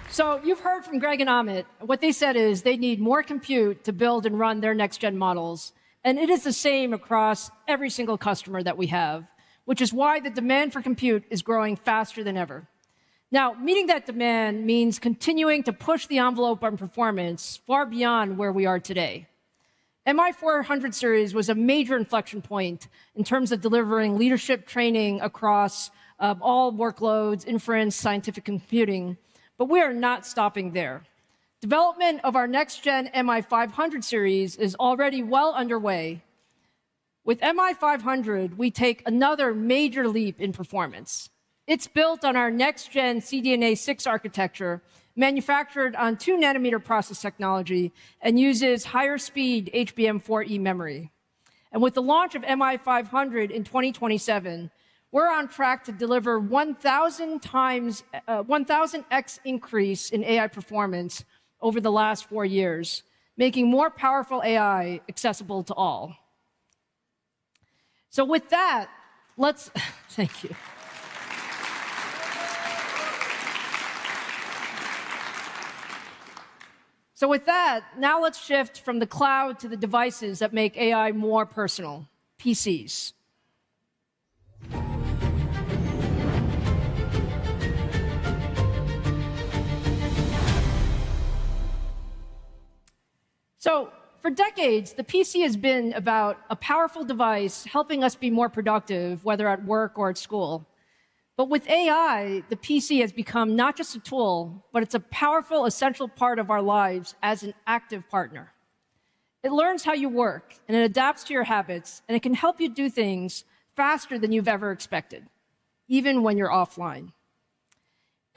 So you've heard from Greg and Amit. What they said is they need more compute to build and run their next-gen models. And it is the same across every single customer that we have, which is why the demand for compute is growing faster than ever. Now, meeting that demand means continuing to push the envelope on performance far beyond where we are today. MI400 series was a major inflection point in terms of delivering leadership training across all workloads, inference, scientific computing. But we are not stopping there. Development of our next-gen MI500 series is already well underway. With MI500, we take another major leap in performance. It's built on our next-gen CDNA 6 architecture, manufactured on 2-nanometer process technology, and uses higher-speed HBM4E memory. And with the launch of MI500 in 2027, we're on track to deliver 1,000x increase in AI performance over the last 4 years, making more powerful AI accessible to all. So with that, let's, thank you. So with that, now let's shift from the cloud to the devices that make AI more personal, PCs. So for decades, the PC has been about a powerful device helping us be more productive, whether at work or at school. But with AI, the PC has become not just a tool, but it's a powerful, essential part of our lives as an active partner. It learns how you work, and it adapts to your habits, and it can help you do things faster than you've ever expected, even when you're offline.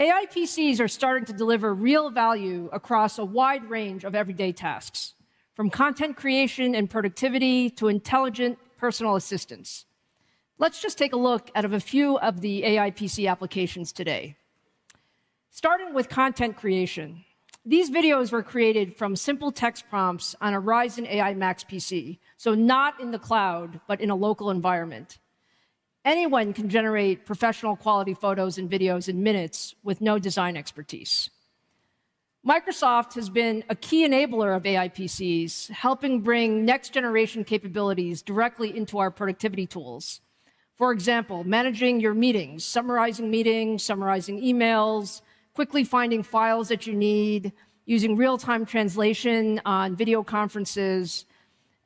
AI PCs are starting to deliver real value across a wide range of everyday tasks, from content creation and productivity to intelligent personal assistants. Let's just take a look at a few of the AI PC applications today. Starting with content creation. These videos were created from simple text prompts on a Ryzen AI Max PC, so not in the cloud, but in a local environment. Anyone can generate professional quality photos and videos in minutes with no design expertise. Microsoft has been a key enabler of AI PCs, helping bring next-generation capabilities directly into our productivity tools. For example, managing your meetings, summarizing emails, quickly finding files that you need, using real-time translation on video conferences.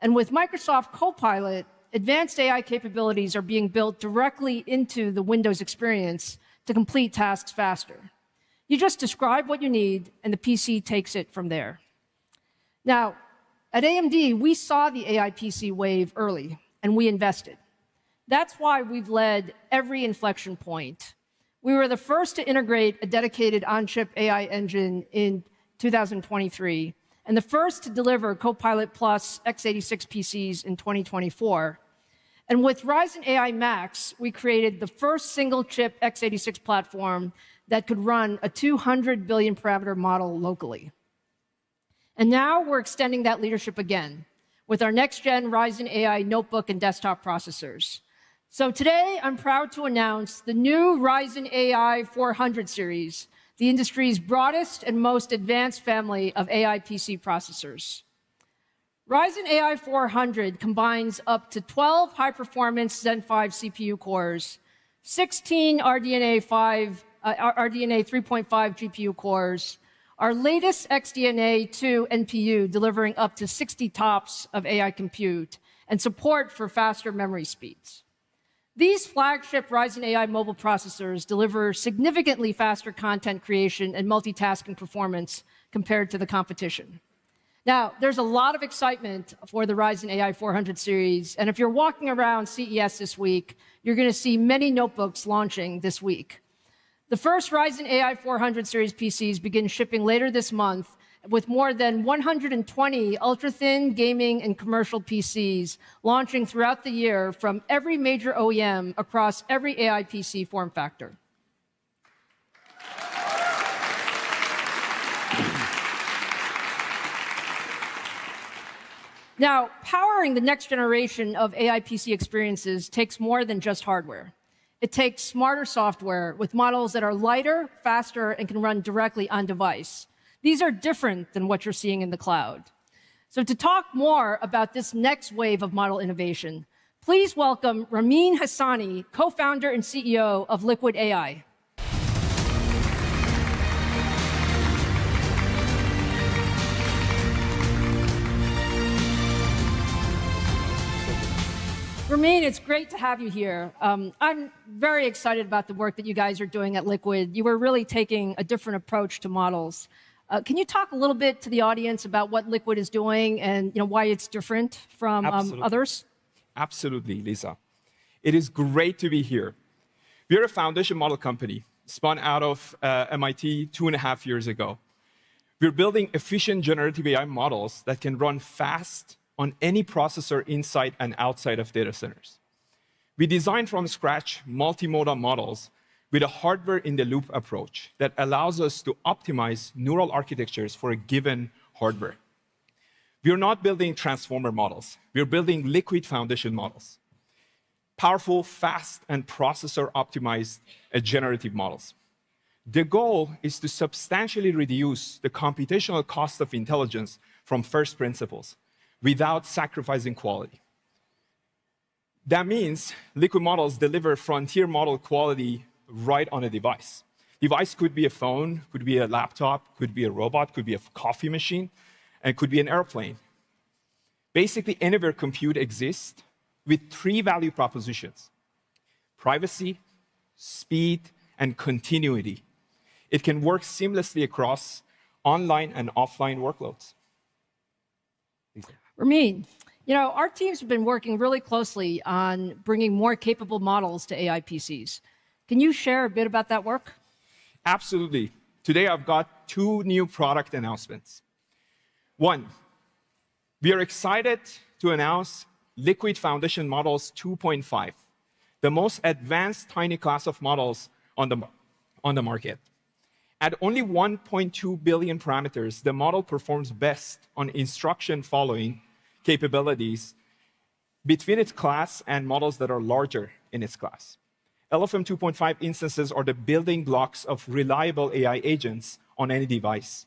And with Microsoft Copilot, advanced AI capabilities are being built directly into the Windows experience to complete tasks faster. You just describe what you need, and the PC takes it from there. Now, at AMD, we saw the AI PC wave early, and we invested. That's why we've led every inflection point. We were the first to integrate a dedicated on-chip AI engine in 2023, and the first to deliver Copilot Plus x86 PCs in 2024. And with Ryzen AI Max, we created the first single-chip x86 platform that could run a 200 billion parameter model locally. And now we're extending that leadership again with our next-gen Ryzen AI notebook and desktop processors. So today, I'm proud to announce the new Ryzen AI 400 series, the industry's broadest and most advanced family of AI PC processors. Ryzen AI 400 combines up to 12 high-performance Zen 5 CPU cores, 16 RDNA 3.5 GPU cores, our latest XDNA 2 NPU delivering up to 60 TOPS of AI compute, and support for faster memory speeds. These flagship Ryzen AI mobile processors deliver significantly faster content creation and multitasking performance compared to the competition. Now, there's a lot of excitement for the Ryzen AI 400 series, and if you're walking around CES this week, you're going to see many notebooks launching this week. The first Ryzen AI 400 series PCs begin shipping later this month, with more than 120 ultra-thin gaming and commercial PCs launching throughout the year from every major OEM across every AI PC form factor. Now, powering the next generation of AI PC experiences takes more than just hardware. It takes smarter software with models that are lighter, faster, and can run directly on device. These are different than what you're seeing in the cloud. So to talk more about this next wave of model innovation, please welcome Ramin Hassani, co-founder and CEO of Liquid AI. Ramin, it's great to have you here. I'm very excited about the work that you guys are doing at Liquid. You were really taking a different approach to models. Can you talk a little bit to the audience about what Liquid is doing and why it's different from others? Absolutely, Lisa. It is great to be here. We're a foundation model company, spun out of MIT 2.5 years ago. We're building efficient generative AI models that can run fast on any processor inside and outside of data centers. We designed from scratch multimodal models with a hardware-in-the-loop approach that allows us to optimize neural architectures for a given hardware. We're not building transformer models. We're building liquid foundation models. Powerful, fast, and processor-optimized generative models. The goal is to substantially reduce the computational cost of intelligence from first principles without sacrificing quality. That means liquid models deliver frontier model quality right on a device. Device could be a phone, could be a laptop, could be a robot, could be a coffee machine, and could be an airplane. Basically, anywhere compute exists with 3 value propositions: privacy, speed, and continuity. It can work seamlessly across online and offline workloads. Ramin, our teams have been working really closely on bringing more capable models to AI PCs. Can you share a bit about that work? Absolutely. Today, I've got 2 new product announcements. 1, we are excited to announce Liquid Foundation Models 2.5, the most advanced tiny class of models on the market. At only 1.2 billion parameters, the model performs best on instruction-following capabilities between its class and models that are larger in its class. LFM 2.5 instances are the building blocks of reliable AI agents on any device.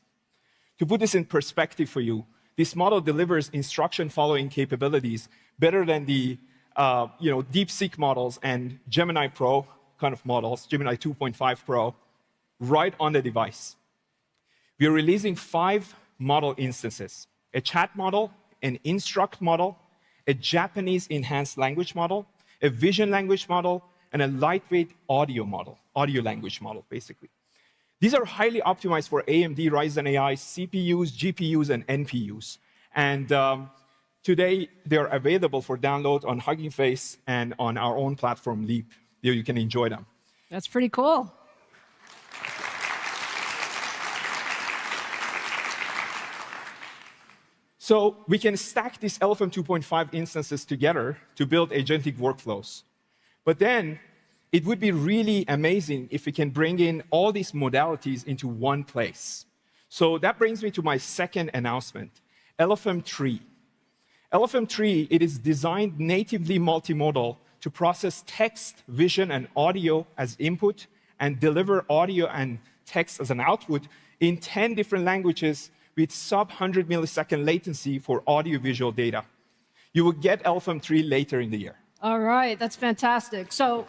To put this in perspective for you, this model delivers instruction-following capabilities better than the DeepSeek models and Gemini Pro kind of models, Gemini 2.5 Pro, right on the device. We are releasing 5 model instances: a chat model, an instruct model, a Japanese enhanced language model, a vision language model, and a lightweight audio model, audio language model, basically. These are highly optimized for AMD Ryzen AI CPUs, GPUs, and NPUs. And today, they're available for download on Hugging Face and on our own platform, Leap. There you can enjoy them. That's pretty cool. So we can stack these LFM 2.5 instances together to build agentic workflows. But then it would be really amazing if we can bring in all these modalities into one place. So that brings me to my second announcement, LFM 3. LFM 3, it is designed natively multimodal to process text, vision, and audio as input and deliver audio and text as an output in 10 different languages with sub-100 millisecond latency for audio-visual data. You will get LFM 3 later in the year. All right, that's fantastic. So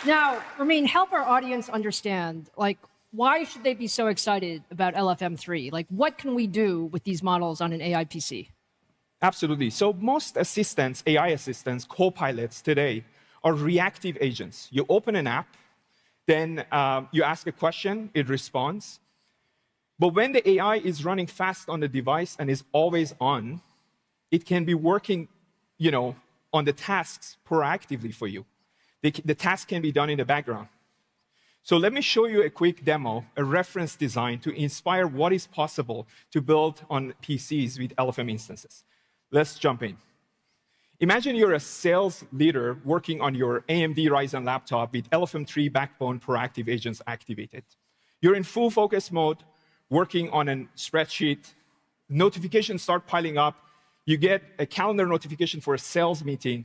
now, Ramin, help our audience understand, why should they be so excited about LFM 3? What can we do with these models on an AI PC? Absolutely. So most assistants, AI assistants, co-pilots today are reactive agents. You open an app, then you ask a question, it responds. But when the AI is running fast on the device and is always on, it can be working, on the tasks proactively for you. The task can be done in the background. So let me show you a quick demo, a reference design to inspire what is possible to build on PCs with LFM instances. Let's jump in. Imagine you're a sales leader working on your AMD Ryzen laptop with LFM 3 backbone proactive agents activated. You're in full focus mode, working on a spreadsheet. Notifications start piling up. You get a calendar notification for a sales meeting,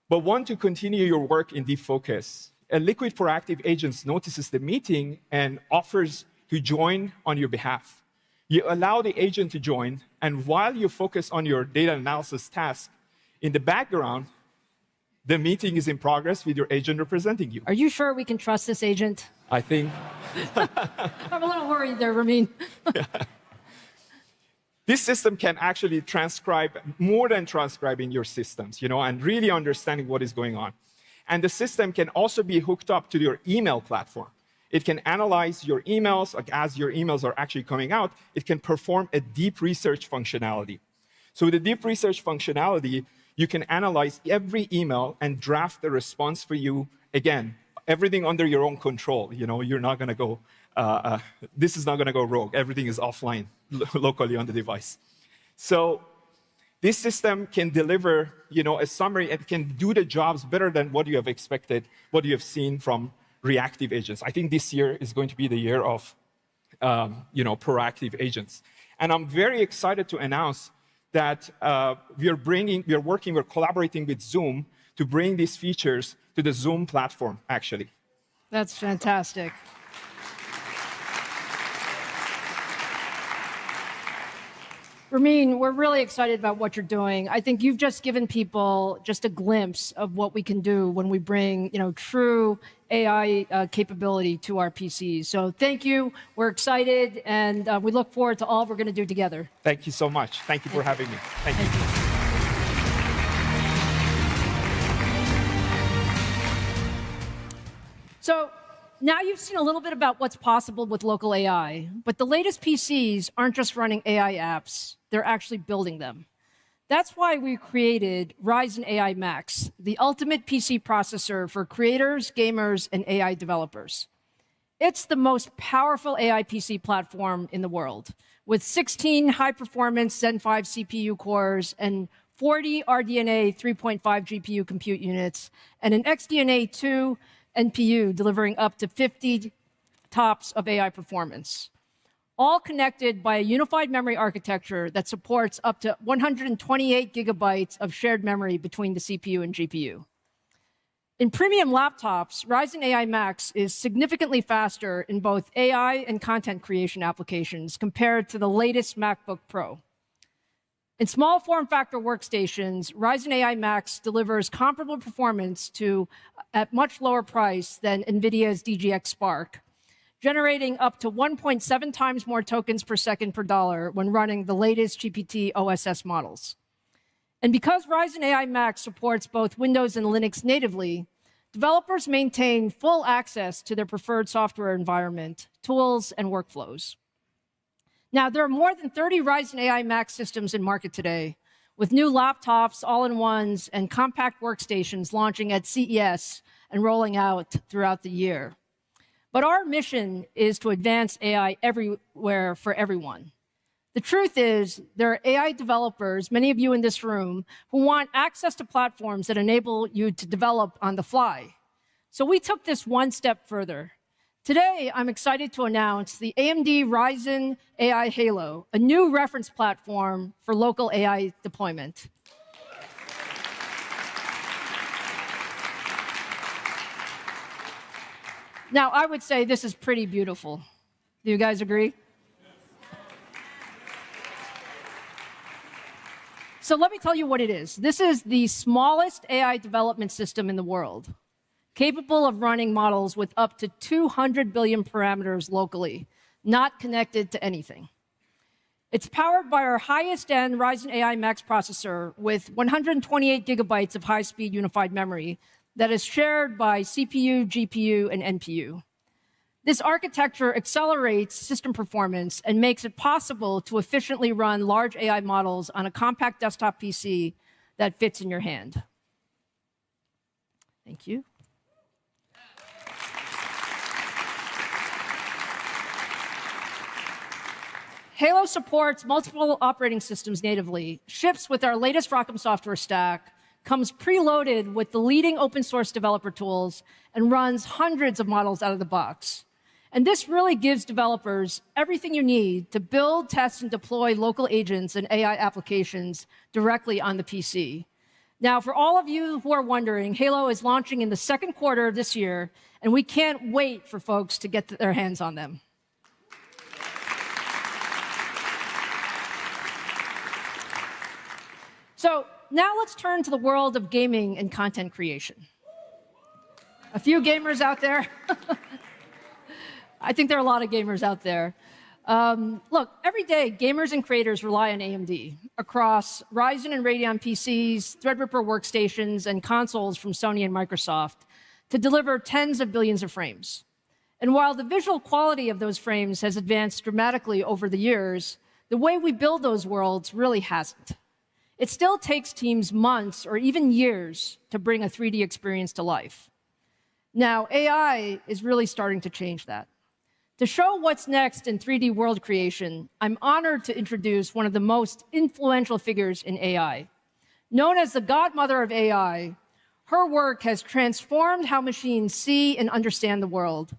but want to continue your work in deep focus. A liquid proactive agent notices the meeting and offers to join on your behalf. You allow the agent to join, and while you focus on your data analysis task, in the background, the meeting is in progress with your agent representing you. Are you sure we can trust this agent? I think. I'm a little worried there, Ramin. This system can actually transcribe more than transcribing your systems, and really understanding what is going on. And the system can also be hooked up to your email platform. It can analyze your emails, as your emails are actually coming out, it can perform a deep research functionality. So with the deep research functionality, You can analyze every email and draft a response for you. Again, everything under your own control. You're not going to go, this is not going to go rogue. Everything is offline, locally on the device. So this system can deliver, a summary and can do the jobs better than what you have expected, what you have seen from reactive agents. I think this year is going to be the year of, proactive agents. And I'm very excited to announce that we're collaborating with Zoom to bring these features to the Zoom platform, actually. That's fantastic. Ramin, we're really excited about what you're doing. I think you've just given people just a glimpse of what we can do when we bring, true AI capability to our PCs. So thank you. We're excited, and we look forward to all we're going to do together. Thank you so much. Thank you for having me. Thank you. So now you've seen a little bit about what's possible with local AI, but the latest PCs aren't just running AI apps, they're actually building them. That's why we created Ryzen AI Max, the ultimate PC processor for creators, gamers, and AI developers. It's the most powerful AI PC platform in the world, with 16 high-performance Zen 5 CPU cores and 40 RDNA 3.5 GPU compute units, and an XDNA 2 NPU delivering up to 50 TOPS of AI performance, all connected by a unified memory architecture that supports up to 128 gigabytes of shared memory between the CPU and GPU. In premium laptops, Ryzen AI Max is significantly faster in both AI and content creation applications compared to the latest MacBook Pro. In small form factor workstations, Ryzen AI Max delivers comparable performance at much lower price than NVIDIA's DGX Spark, generating up to 1.7 times more tokens per second per dollar when running the latest GPT OSS models. And because Ryzen AI Max supports both Windows and Linux natively, developers maintain full access to their preferred software environment, tools, and workflows. Now, there are more than 30 Ryzen AI Max systems in market today, with new laptops, all-in-ones, and compact workstations launching at CES and rolling out throughout the year. But our mission is to advance AI everywhere for everyone. The truth is, there are AI developers, many of you in this room, who want access to platforms that enable you to develop on the fly. So we took this one step further. Today, I'm excited to announce the AMD Ryzen AI Halo, a new reference platform for local AI deployment. Now, I would say this is pretty beautiful. Do you guys agree? So let me tell you what it is. This is the smallest AI development system in the world, capable of running models with up to 200 billion parameters locally, not connected to anything. It's powered by our highest-end Ryzen AI Max processor with 128 gigabytes of high-speed unified memory that is shared by CPU, GPU, and NPU. This architecture accelerates system performance and makes it possible to efficiently run large AI models on a compact desktop PC that fits in your hand. Thank you. Halo supports multiple operating systems natively, ships with our latest ROCm software stack, comes preloaded with the leading open source developer tools, and runs hundreds of models out of the box. And this really gives developers everything you need to build, test, and deploy local agents and AI applications directly on the PC. Now, for all of you who are wondering, Halo is launching in the second quarter of this year, and we can't wait for folks to get their hands on them. So now let's turn to the world of gaming and content creation. A few gamers out there. I think there are a lot of gamers out there. Look, every day, gamers and creators rely on AMD across Ryzen and Radeon PCs, Threadripper workstations, and consoles from Sony and Microsoft to deliver tens of billions of frames. And while the visual quality of those frames has advanced dramatically over the years, the way we build those worlds really hasn't. It still takes teams months or even years to bring a 3D experience to life. Now, AI is really starting to change that. To show what's next in 3D world creation, I'm honored to introduce one of the most influential figures in AI. Known as the godmother of AI, her work has transformed how machines see and understand the world.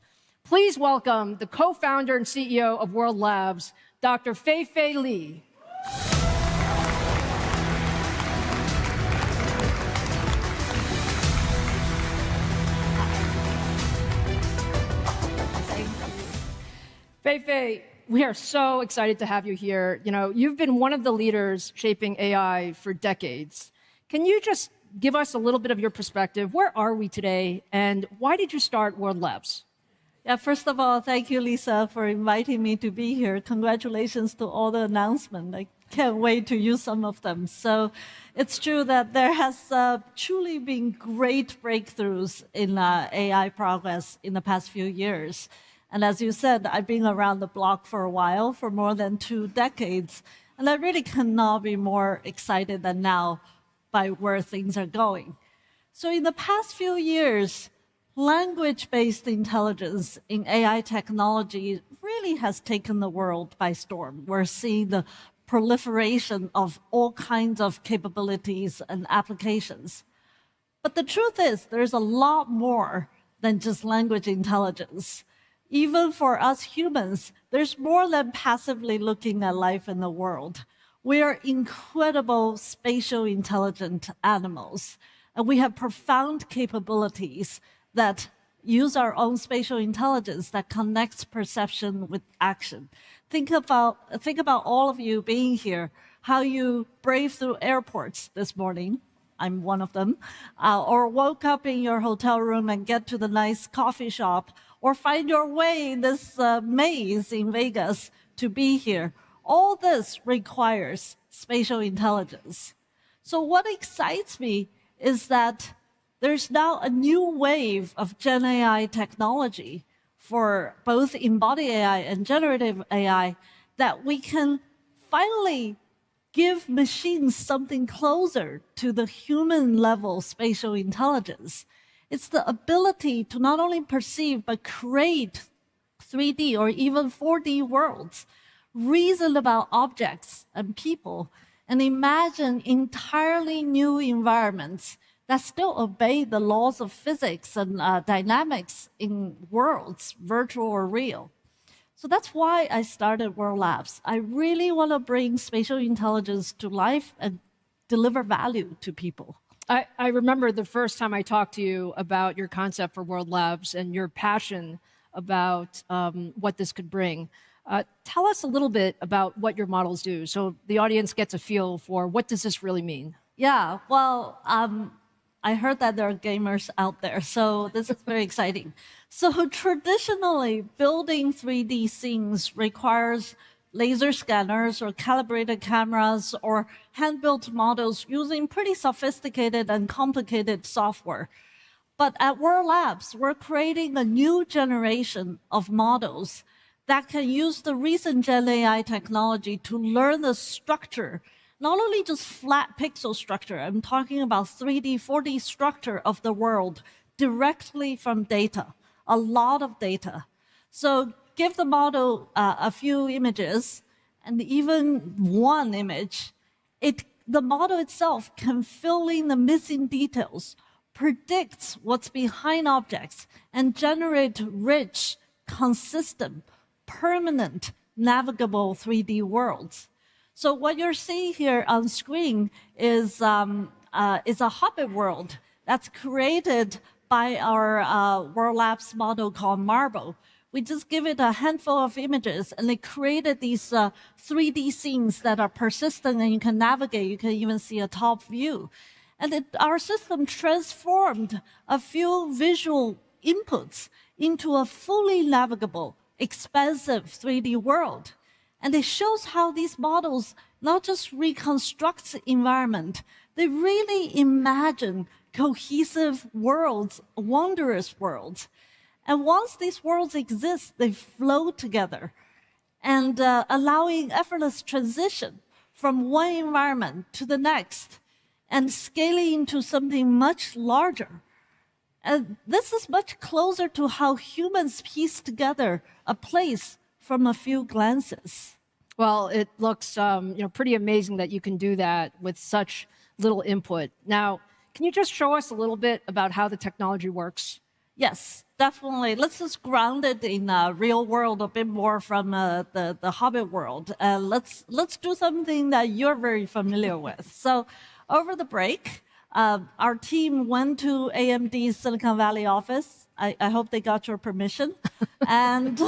Please welcome the co-founder and CEO of World Labs, Dr. Fei Li. Fei, we are so excited to have you here. You know, you've been one of the leaders shaping AI for decades. Can you just give us a little bit of your perspective? Where are we today, and why did you start World Labs? Yeah, first of all, thank you, Lisa, for inviting me to be here. Congratulations to all the announcements. I can't wait to use some of them. So it's true that there has truly been great breakthroughs in AI progress in the past few years. And as you said, I've been around the block for a while, for more than 2 decades, and I really cannot be more excited than now by where things are going. So in the past few years, language-based intelligence in AI technology really has taken the world by storm. We're seeing the proliferation of all kinds of capabilities and applications. But the truth is, there's a lot more than just language intelligence. Even for us humans, there's more than passively looking at life in the world. We are incredible spatial intelligent animals, and we have profound capabilities that use our own spatial intelligence that connects perception with action. Think about all of you being here, how you brave through airports this morning. I'm one of them. Or woke up in your hotel room and get to the nice coffee shop, or find your way in this maze in Vegas to be here. All this requires spatial intelligence. So what excites me is that there's now a new wave of Gen AI technology for both embodied AI and generative AI that we can finally give machines something closer to the human level spatial intelligence. It's the ability to not only perceive, but create 3D or even 4D worlds, reason about objects and people, and imagine entirely new environments that still obey the laws of physics and dynamics in worlds, virtual or real. So that's why I started World Labs. I really want to bring spatial intelligence to life and deliver value to people. I remember the first time I talked to you about your concept for World Labs and your passion about what this could bring. Tell us a little bit about what your models do so the audience gets a feel for what does this really mean? Yeah, well, I heard that there are gamers out there, so this is very exciting. So traditionally, building 3D scenes requires laser scanners or calibrated cameras or hand-built models using pretty sophisticated and complicated software. But at World Labs, we're creating a new generation of models that can use the recent Gen AI technology to learn the structure, not only just flat pixel structure, I'm talking about 3D, 4D structure of the world directly from data, a lot of data. So give the model a few images, and even one image, the model itself can fill in the missing details, predicts what's behind objects, and generate rich, consistent, permanent, navigable 3D worlds. So what you're seeing here on screen is a Hobbit world that's created by our World Labs model called Marble. We just give it a handful of images, and it created these 3D scenes that are persistent, and you can navigate. You can even see a top view. And our system transformed a few visual inputs into a fully navigable, expansive 3D world. And it shows how these models not just reconstruct the environment, they really imagine cohesive worlds, wondrous worlds. And once these worlds exist, they flow together and allowing effortless transition from one environment to the next and scaling into something much larger. And this is much closer to how humans piece together a place from a few glances. Well, it looks pretty amazing that you can do that with such little input. Now, can you just show us a little bit about how the technology works? Yes, definitely. Let's just ground it in real world a bit more from the Hobbit world. Let's do something that you're very familiar with. So over the break, our team went to AMD's Silicon Valley office. I hope they got your permission. And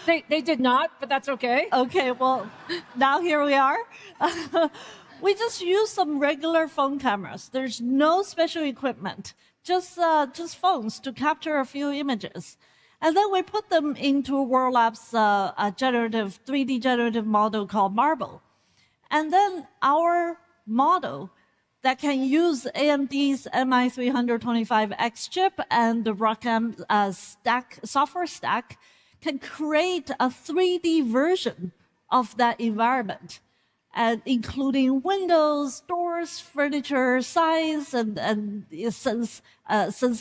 they did not, but that's okay. Okay, well, now here we are. We just use some regular phone cameras. There's no special equipment, just phones to capture a few images. And then we put them into World Labs' a 3D generative model called Marble. And then our model that can use AMD's MI325X chip and the ROCm software stack can create a 3D version of that environment, and including windows, doors, furniture, size, and sense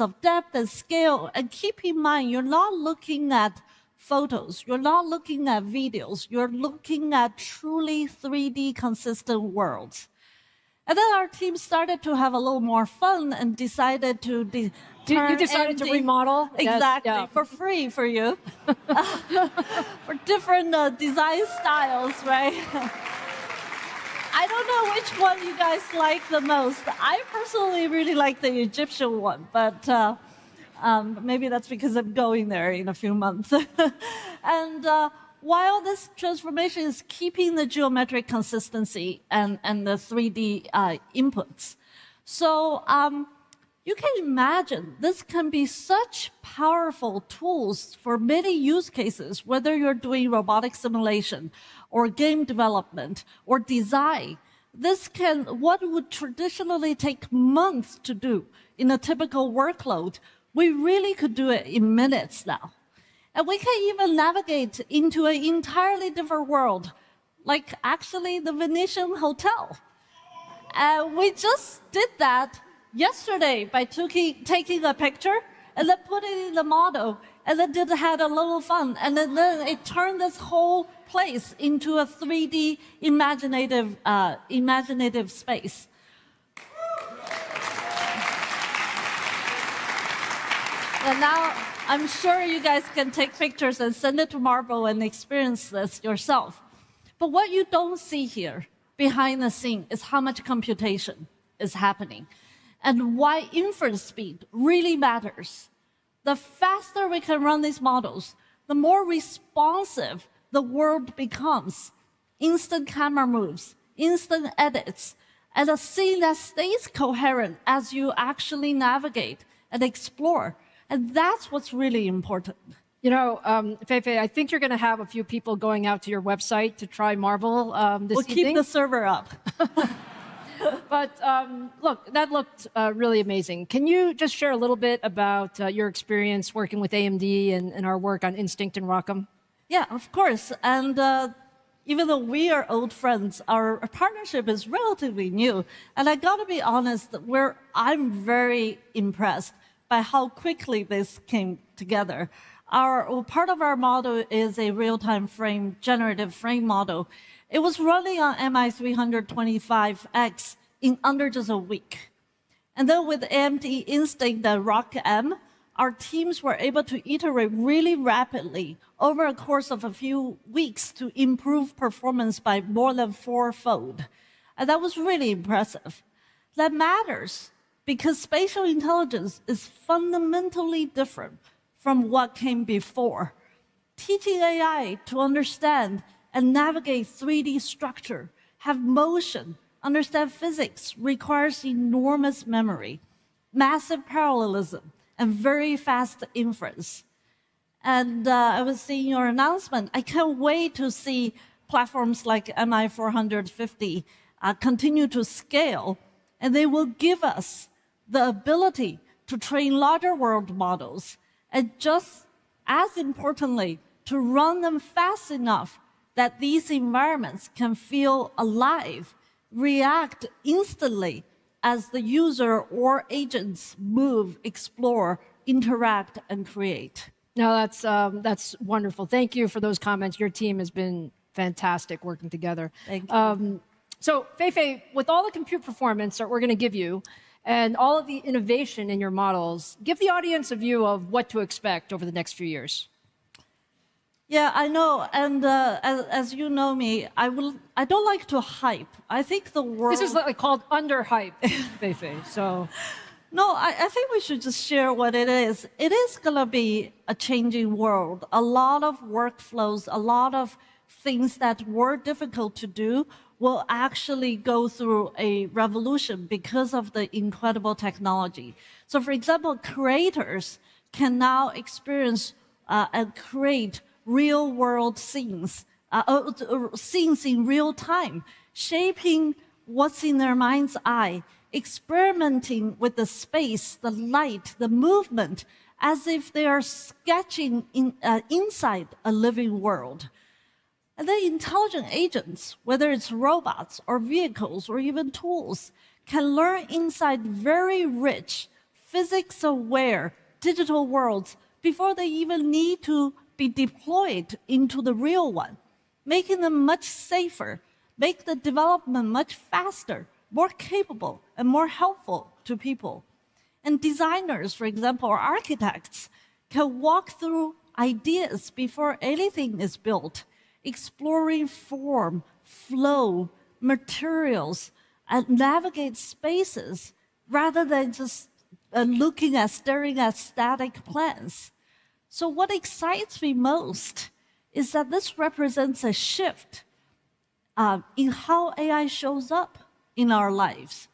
of depth and scale. And keep in mind, you're not looking at photos, you're not looking at videos, you're looking at truly 3D consistent worlds. And then our team started to have a little more fun and decided to You decided to remodel? Exactly, Yes, yeah. for free for you. For different design styles, right? I don't know which one you guys like the most. I personally really like the Egyptian one, but maybe that's because I'm going there in a few months. And while this transformation is keeping the geometric consistency and the 3D inputs. So you can imagine this can be such powerful tools for many use cases, whether you're doing robotic simulation or game development or design. What would traditionally take months to do in a typical workload, we really could do it in minutes now. And we can even navigate into an entirely different world, like actually the Venetian Hotel. And we just did that yesterday by taking a picture and then put it in the model, and then had a little fun. And then it turned this whole place into a 3D imaginative space. And now I'm sure you guys can take pictures and send it to Marble and experience this yourself. But what you don't see here behind the scene is how much computation is happening and why inference speed really matters. The faster we can run these models, the more responsive the world becomes. Instant camera moves, instant edits, and a scene that stays coherent as you actually navigate and explore. And that's what's really important. You know, Feifei, I think you're going to have a few people going out to your website to try Marble this We'll evening. keep the server up. But look, that looked really amazing. Can you just share a little bit about your experience working with AMD and our work on Instinct and ROCm? Yeah, of course. And even though we are old friends, our partnership is relatively new. And I got to be honest, I'm very impressed by how quickly this came together. Part of our model is a real-time generative frame model. It was running on MI325X in under just a week. And then with AMD Instinct and ROCm, our teams were able to iterate really rapidly over a course of a few weeks to improve performance by more than 4-fold. And that was really impressive. That matters because spatial intelligence is fundamentally different from what came before. Teaching AI to understand and navigate 3D structure, have motion, understand physics requires enormous memory, massive parallelism, and very fast inference. And I was seeing your announcement. I can't wait to see platforms like MI450 continue to scale, and they will give us the ability to train larger world models, and just as importantly, to run them fast enough that these environments can feel alive, react instantly as the user or agents move, explore, interact, and create. No, that's wonderful. Thank you for those comments. Your team has been fantastic working together. Thank you. So, Fei-Fei, with all the compute performance that we're going to give you and all of the innovation in your models, give the audience a view of what to expect over the next few years. Yeah, I know. And as you know me, I don't like to hype. I think the world... This is like called under-hype, Fei-Fei. So... No, I think we should just share what it is. It is going to be a changing world. A lot of workflows, a lot of things that were difficult to do will actually go through a revolution because of the incredible technology. So, for example, creators can now experience and create real-world scenes, scenes in real time, shaping what's in their mind's eye, experimenting with the space, the light, the movement, as if they are sketching inside a living world. And then intelligent agents, whether it's robots or vehicles or even tools, can learn inside very rich, physics-aware digital worlds before they even need to be deployed into the real one, making them much safer, make the development much faster, more capable, and more helpful to people. And designers, for example, or architects, can walk through ideas before anything is built, exploring form, flow, materials, and navigate spaces rather than just staring at static plans. So what excites me most is that this represents a shift in how AI shows up in our lives.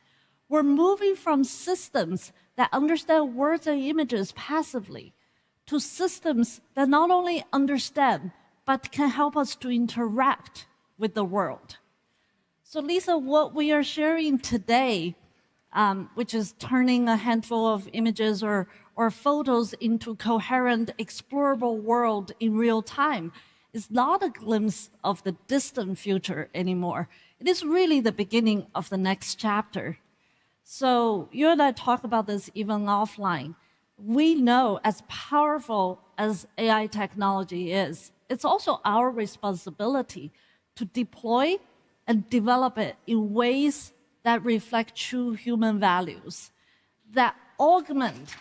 We're moving from systems that understand words and images passively to systems that not only understand, but can help us to interact with the world. So Lisa, what we are sharing today, which is turning a handful of images or photos into coherent, explorable world in real time, is not a glimpse of the distant future anymore. It is really the beginning of the next chapter. So you and I talk about this even offline. We know as powerful as AI technology is, it's also our responsibility to deploy and develop it in ways that reflect true human values, that augment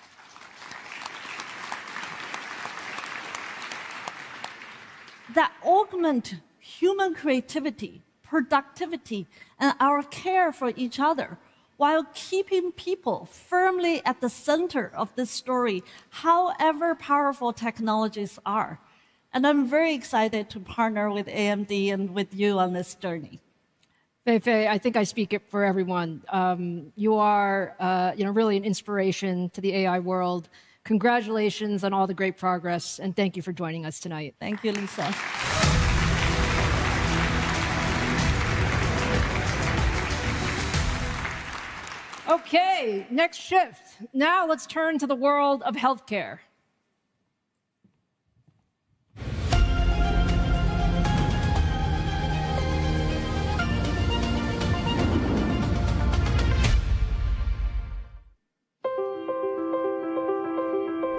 human creativity, productivity, and our care for each other, while keeping people firmly at the center of this story, however powerful technologies are. And I'm very excited to partner with AMD and with you on this journey. Fei-Fei, I think I speak for everyone. You are really an inspiration to the AI world. Congratulations on all the great progress, and thank you for joining us tonight. Thank you, Lisa. Okay, next shift. Now let's turn to the world of healthcare.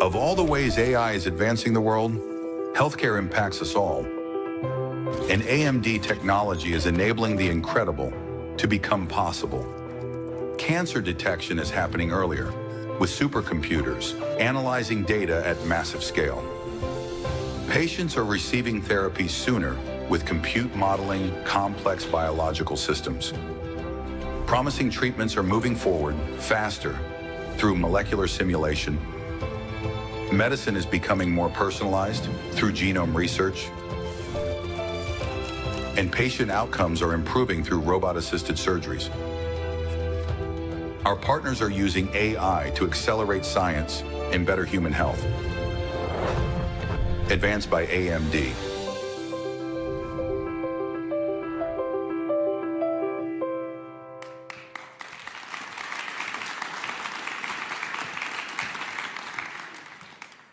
Of all the ways AI is advancing the world, healthcare impacts us all. And AMD technology is enabling the incredible to become possible. Cancer detection is happening earlier, with supercomputers analyzing data at massive scale. Patients are receiving therapies sooner with compute modeling complex biological systems. Promising treatments are moving forward faster through molecular simulation. Medicine is becoming more personalized through genome research. And patient outcomes are improving through robot-assisted surgeries. Our partners are using AI to accelerate science and better human health. Advanced by AMD.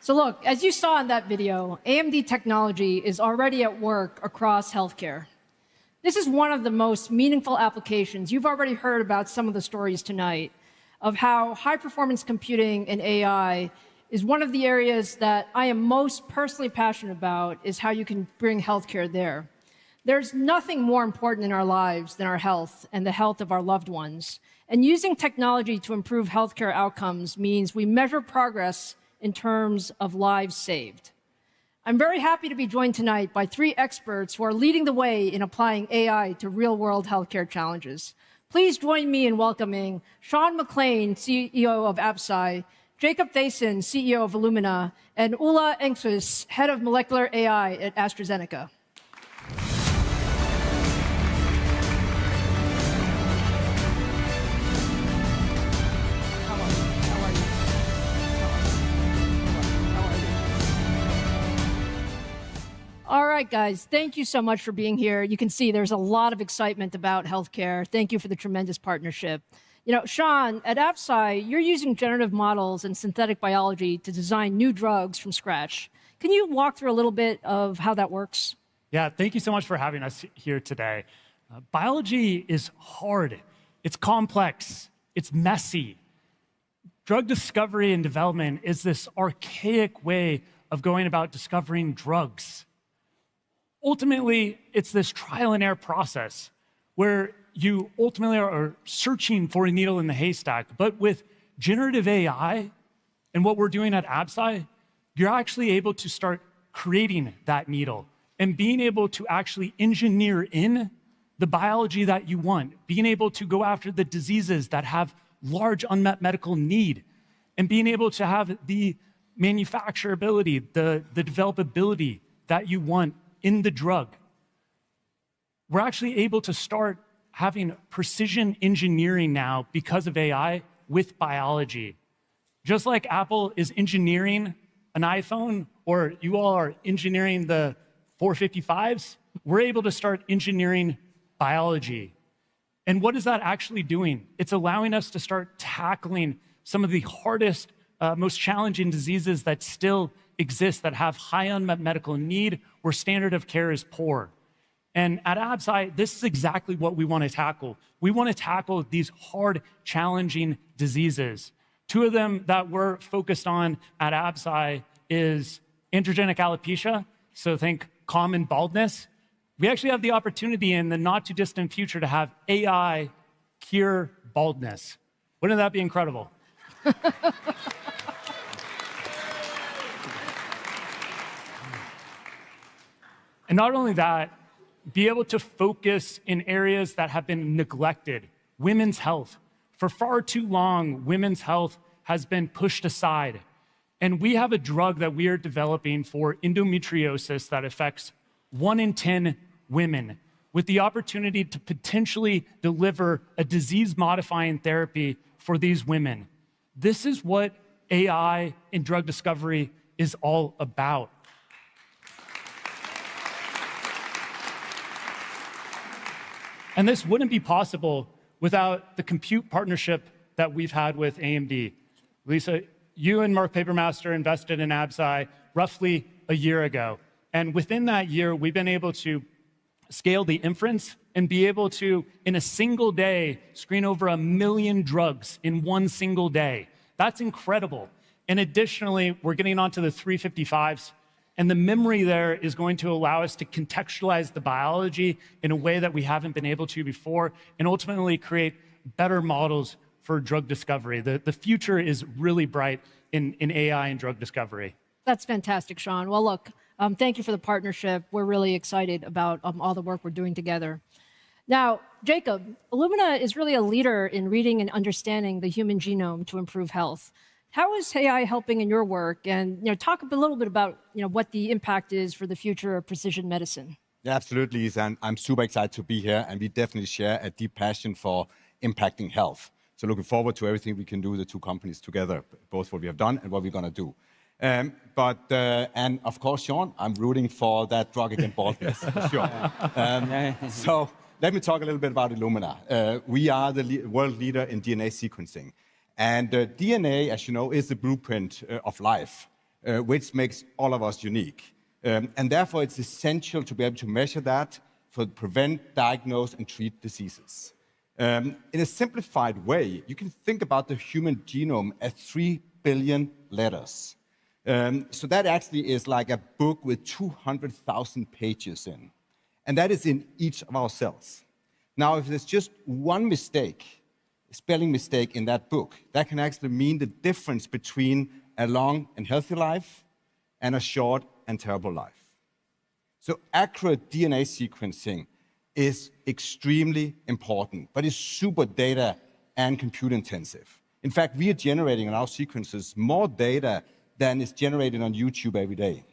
So look, as you saw in that video, AMD technology is already at work across healthcare. This is one of the most meaningful applications. You've already heard about some of the stories tonight of how high-performance computing and AI is one of the areas that I am most personally passionate about, is how you can bring healthcare there. There's nothing more important in our lives than our health and the health of our loved ones. And using technology to improve healthcare outcomes means we measure progress in terms of lives saved. I'm very happy to be joined tonight by 3 experts who are leading the way in applying AI to real-world healthcare challenges. Please join me in welcoming Sean McLean, CEO of Absci, Jacob Thaysen, CEO of Illumina, and Ulla Engquist, Head of Molecular AI at AstraZeneca. All right, guys, thank you so much for being here. You can see there's a lot of excitement about healthcare. Thank you for the tremendous partnership. You know, Sean, at Absci, you're using generative models and synthetic biology to design new drugs from scratch. Can you walk through a little bit of how that works? Yeah, thank you so much for having us here today. Biology is hard. It's complex. It's messy. Drug discovery and development is this archaic way of going about discovering drugs. Ultimately, it's this trial and error process where you ultimately are searching for a needle in the haystack. But with generative AI and what we're doing at Absci, you're actually able to start creating that needle and being able to actually engineer in the biology that you want, being able to go after the diseases that have large unmet medical need, and being able to have the manufacturability, the developability that you want in the drug. We're actually able to start having precision engineering now because of AI with biology. Just like Apple is engineering an iPhone, or you all are engineering the 455s, we're able to start engineering biology. And what is that actually doing? It's allowing us to start tackling some of the hardest, most challenging diseases that still exist, that have high unmet medical need, where standard of care is poor. And at Absci, this is exactly what we want to tackle. We want to tackle these hard, challenging diseases. 2 of them that we're focused on at Absci is androgenic alopecia, so think common baldness. We actually have the opportunity in the not too distant future to have AI cure baldness. Wouldn't that be incredible? And not only that, be able to focus in areas that have been neglected. Women's health. For far too long, women's health has been pushed aside. And we have a drug that we are developing for endometriosis that affects 1 in 10 women, with the opportunity to potentially deliver a disease-modifying therapy for these women. This is what AI in drug discovery is all about. And this wouldn't be possible without the compute partnership that we've had with AMD. Lisa, you and Mark Papermaster invested in Absci roughly a year ago. And within that year, we've been able to scale the inference and be able to, in a single day, screen over 1 million drugs in 1 single day. That's incredible. And additionally, we're getting onto the 355s. And the memory there is going to allow us to contextualize the biology in a way that we haven't been able to before, and ultimately create better models for drug discovery. The future is really bright in AI and drug discovery. That's fantastic, Sean. Well, look, thank you for the partnership. We're really excited about all the work we're doing together. Now, Jacob, Illumina is really a leader in reading and understanding the human genome to improve health. How is AI helping in your work? And talk a little bit about what the impact is for the future of precision medicine. Yeah, absolutely, Lisa. And I'm super excited to be here. And we definitely share a deep passion for impacting health. So looking forward to everything we can do with the 2 companies together, both what we have done and what we're going to do. And of course, Sean, I'm rooting for that drug against baldness, for sure. So let me talk a little bit about Illumina. We are the world leader in DNA sequencing. And DNA, as you know, is the blueprint of life. which makes all of us unique. And therefore, it's essential to be able to measure that to prevent, diagnose, and treat diseases. In a simplified way, you can think about the human genome as 3 billion letters. So that actually is like a book with 200,000 pages in. And that is in each of our cells. Now, if there's just one mistake, a spelling mistake in that book, that can actually mean the difference between a long and healthy life and a short and terrible life. So accurate DNA sequencing is extremely important, but it's super data and compute intensive. In fact, we are generating in our sequences more data than is generated on YouTube every day.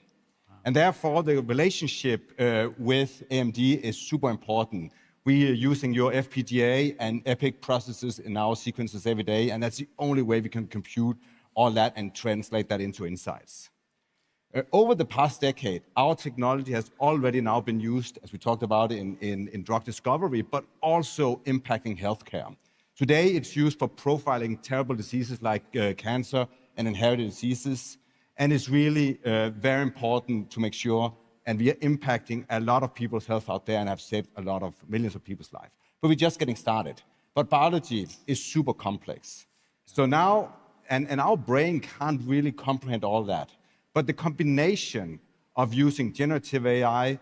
And therefore, the relationship with AMD is super important. We are using your FPGA and EPIC processes in our sequences every day, and that's the only way we can compute all that and translate that into insights. Over the past decade, our technology has already now been used, as we talked about, in drug discovery, but also impacting healthcare. Today, it's used for profiling terrible diseases like cancer and inherited diseases, and it's really very important to make sure, and we are impacting a lot of people's health out there and have saved a lot of millions of people's lives. But we're just getting started. But biology is super complex. So now, and our brain can't really comprehend all that. But the combination of using generative AI,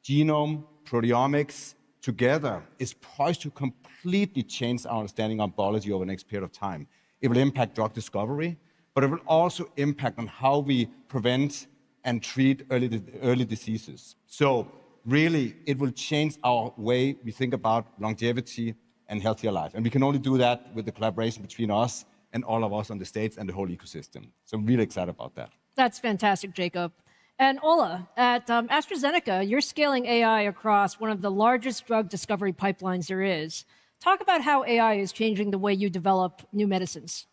genome, proteomics together is poised to completely change our understanding of biology over the next period of time. It will impact drug discovery, but it will also impact on how we prevent and treat early diseases. So really, it will change our way we think about longevity and healthier life. And we can only do that with the collaboration between us and all of us on the States and the whole ecosystem. So I'm really excited about that. That's fantastic, Jacob. And Ola, at AstraZeneca, you're scaling AI across one of the largest drug discovery pipelines there is. Talk about how AI is changing the way you develop new medicines.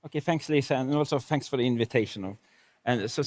Okay, thanks, Lisa, and also thanks for the invitation. And so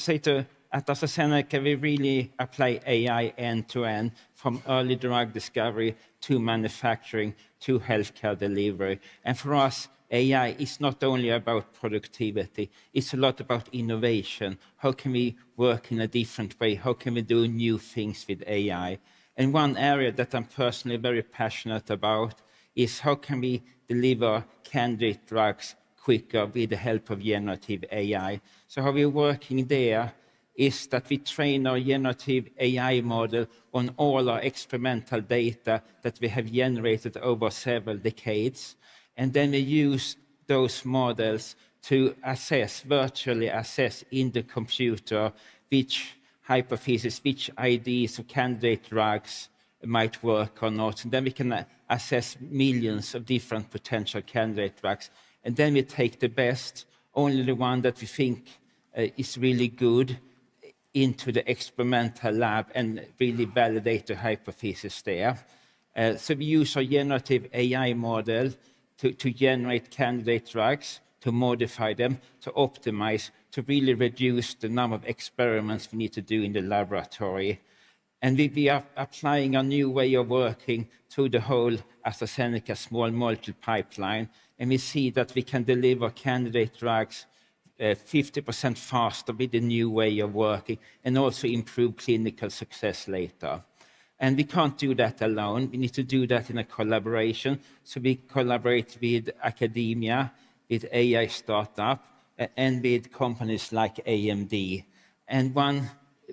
at AstraZeneca, we really apply AI end-to-end, from early drug discovery to manufacturing to healthcare delivery. And for us, AI is not only about productivity, it's a lot about innovation. How can we work in a different way? How can we do new things with AI? And one area that I'm personally very passionate about is how can we deliver candidate drugs quicker with the help of generative AI. So how we're working there is that we train our generative AI model on all our experimental data that we have generated over several decades. And then we use those models to virtually assess in the computer which hypotheses, which ideas of candidate drugs might work or not. And then we can assess millions of different potential candidate drugs. And then we take the best, only the one that we think is really good, into the experimental lab and really validate the hypothesis there. So we use our generative AI model to generate candidate drugs, to modify them, to optimize, to really reduce the number of experiments we need to do in the laboratory. And we are applying a new way of working through the whole AstraZeneca small molecule pipeline. And we see that we can deliver candidate drugs 50% faster with the new way of working and also improve clinical success later. And we can't do that alone. We need to do that in a collaboration. So we collaborate with academia, with AI startup, and with companies like AMD. And one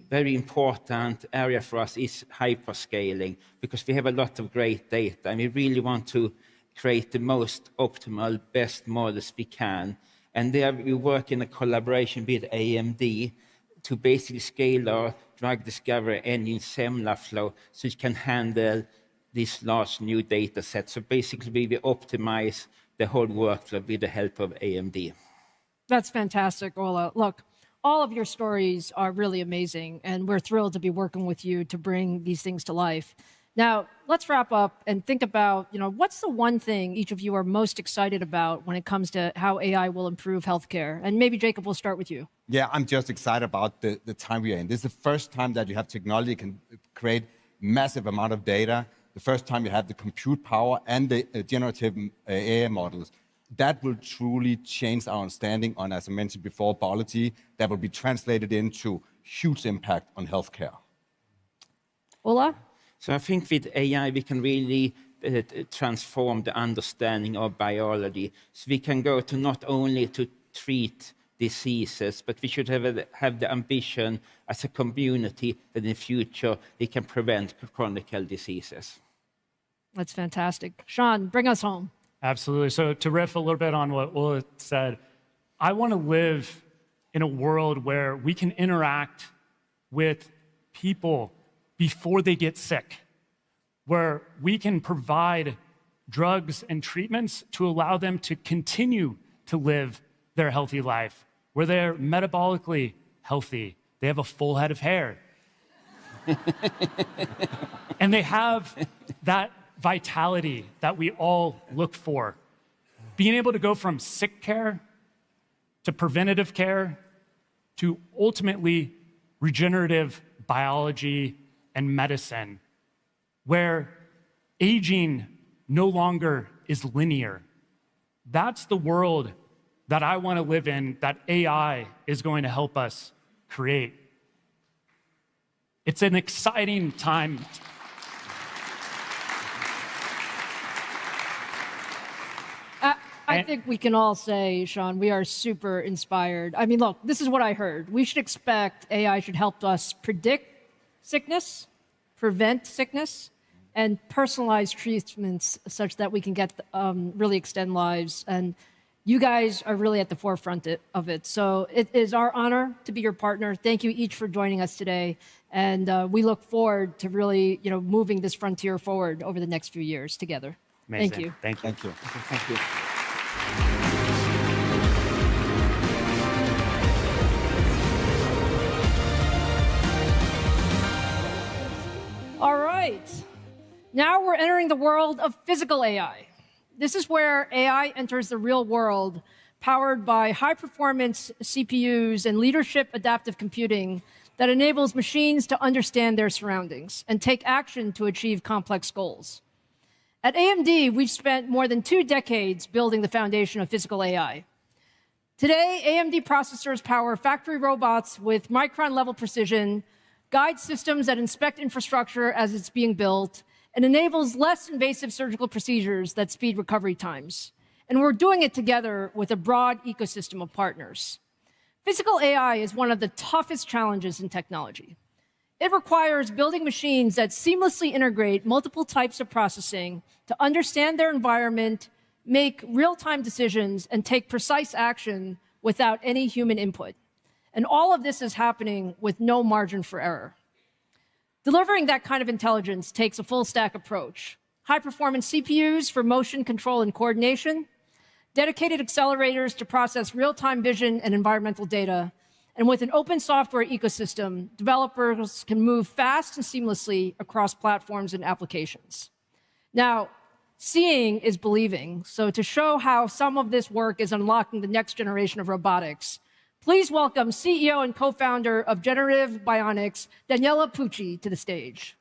very important area for us is hyperscaling, because we have a lot of great data, and we really want to create the most optimal, best models we can. And there we work in a collaboration with AMD to basically scale our drug discovery engine SemlaFlow so it can handle these large new data sets. So basically, we optimize the whole workflow with the help of AMD. That's fantastic, Ola. Look, all of your stories are really amazing, and we're thrilled to be working with you to bring these things to life. Now, let's wrap up and think about, what's the one thing each of you are most excited about when it comes to how AI will improve healthcare? And maybe, Jacob, we'll start with you. Yeah, I'm just excited about the time we are in. This is the first time that you have technology that can create massive amount of data, the first time you have the compute power and the generative AI models that will truly change our understanding on, as I mentioned before, biology, that will be translated into huge impact on healthcare. Ola? So I think with AI, we can really transform the understanding of biology. So we can go to not only to treat diseases, but we should have the ambition as a community that in the future we can prevent chronic diseases. That's fantastic. Sean, bring us home. Absolutely. So to riff a little bit on what Ola said, I want to live in a world where we can interact with people before they get sick, where we can provide drugs and treatments to allow them to continue to live their healthy life, where they're metabolically healthy, they have a full head of hair, and they have that vitality that we all look for. Being able to go from sick care to preventative care to ultimately regenerative biology and medicine, where aging no longer is linear. That's the world that I want to live in, that AI is going to help us create. It's an exciting time. I think we can all say, Sean, we are super inspired. I mean, look, this is what I heard. We should expect AI should help us predict sickness, prevent sickness, and personalize treatments such that we can get really extend lives. And you guys are really at the forefront of it. So it is our honor to be your partner. Thank you each for joining us today. And we look forward to really moving this frontier forward over the next few years together. Amazing. Thank you. Thank you. Thank you. Thank you. All right. Now we're entering the world of physical AI. This is where AI enters the real world, powered by high-performance CPUs and leadership adaptive computing that enables machines to understand their surroundings and take action to achieve complex goals. At AMD, we've spent more than 2 decades building the foundation of physical AI. Today, AMD processors power factory robots with micron-level precision, guide systems that inspect infrastructure as it's being built, and enables less invasive surgical procedures that speed recovery times. And we're doing it together with a broad ecosystem of partners. Physical AI is one of the toughest challenges in technology. It requires building machines that seamlessly integrate multiple types of processing to understand their environment, make real-time decisions, and take precise action without any human input. And all of this is happening with no margin for error. Delivering that kind of intelligence takes a full-stack approach. High-performance CPUs for motion control and coordination, dedicated accelerators to process real-time vision and environmental data, and with an open software ecosystem, developers can move fast and seamlessly across platforms and applications. Now, seeing is believing, so to show how some of this work is unlocking the next generation of robotics, please welcome CEO and co-founder of Generative Bionics, Daniela Pucci, to the stage.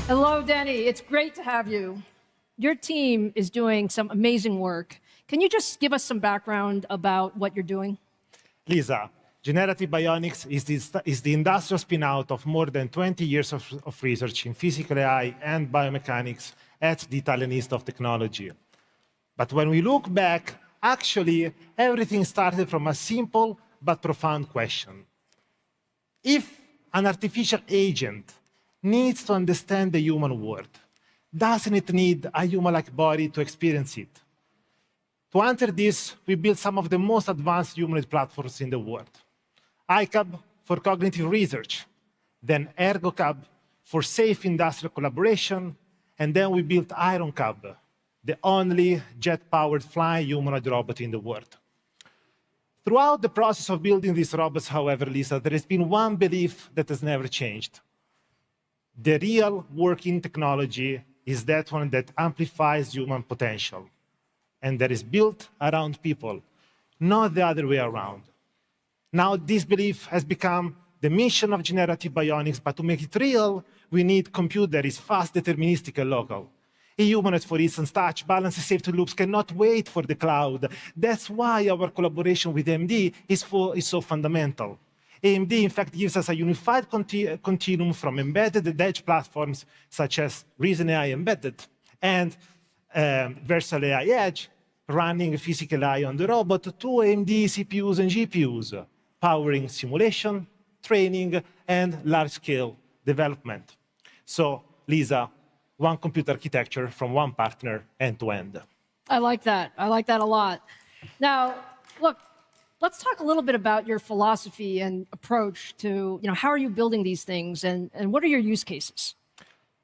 Hello, Danny. It's great to have you. Your team is doing some amazing work. Can you just give us some background about what you're doing? Lisa, Generative Bionics is the industrial spin-out of more than 20 years of research in physical AI and biomechanics at the Italian Institute of Technology. But when we look back, actually, everything started from a simple but profound question. If an artificial agent needs to understand the human world, doesn't it need a human-like body to experience it? To answer this, we built some of the most advanced humanoid platforms in the world. iCab for cognitive research, then ErgoCab for safe industrial collaboration, and then we built IronCab, the only jet-powered flying humanoid robot in the world. Throughout the process of building these robots, however, Lisa, there has been one belief that has never changed. The real working technology is that one that amplifies human potential, and that is built around people, not the other way around. Now, this belief has become the mission of generative bionics, but to make it real, we need compute that is fast, deterministic, and local. A humanoid, for instance, touch, balance, and safety loops cannot wait for the cloud. That's why our collaboration with AMD is so fundamental. AMD, in fact, gives us a unified continuum from embedded and edge platforms such as Ryzen AI Embedded and Versal AI Edge, running physical AI on the robot, to AMD CPUs and GPUs, powering simulation, training, and large-scale development. So, Lisa, one compute architecture from one partner end-to-end. I like that. I like that a lot. Now, look, let's talk a little bit about your philosophy and approach to, how are you building these things and what are your use cases?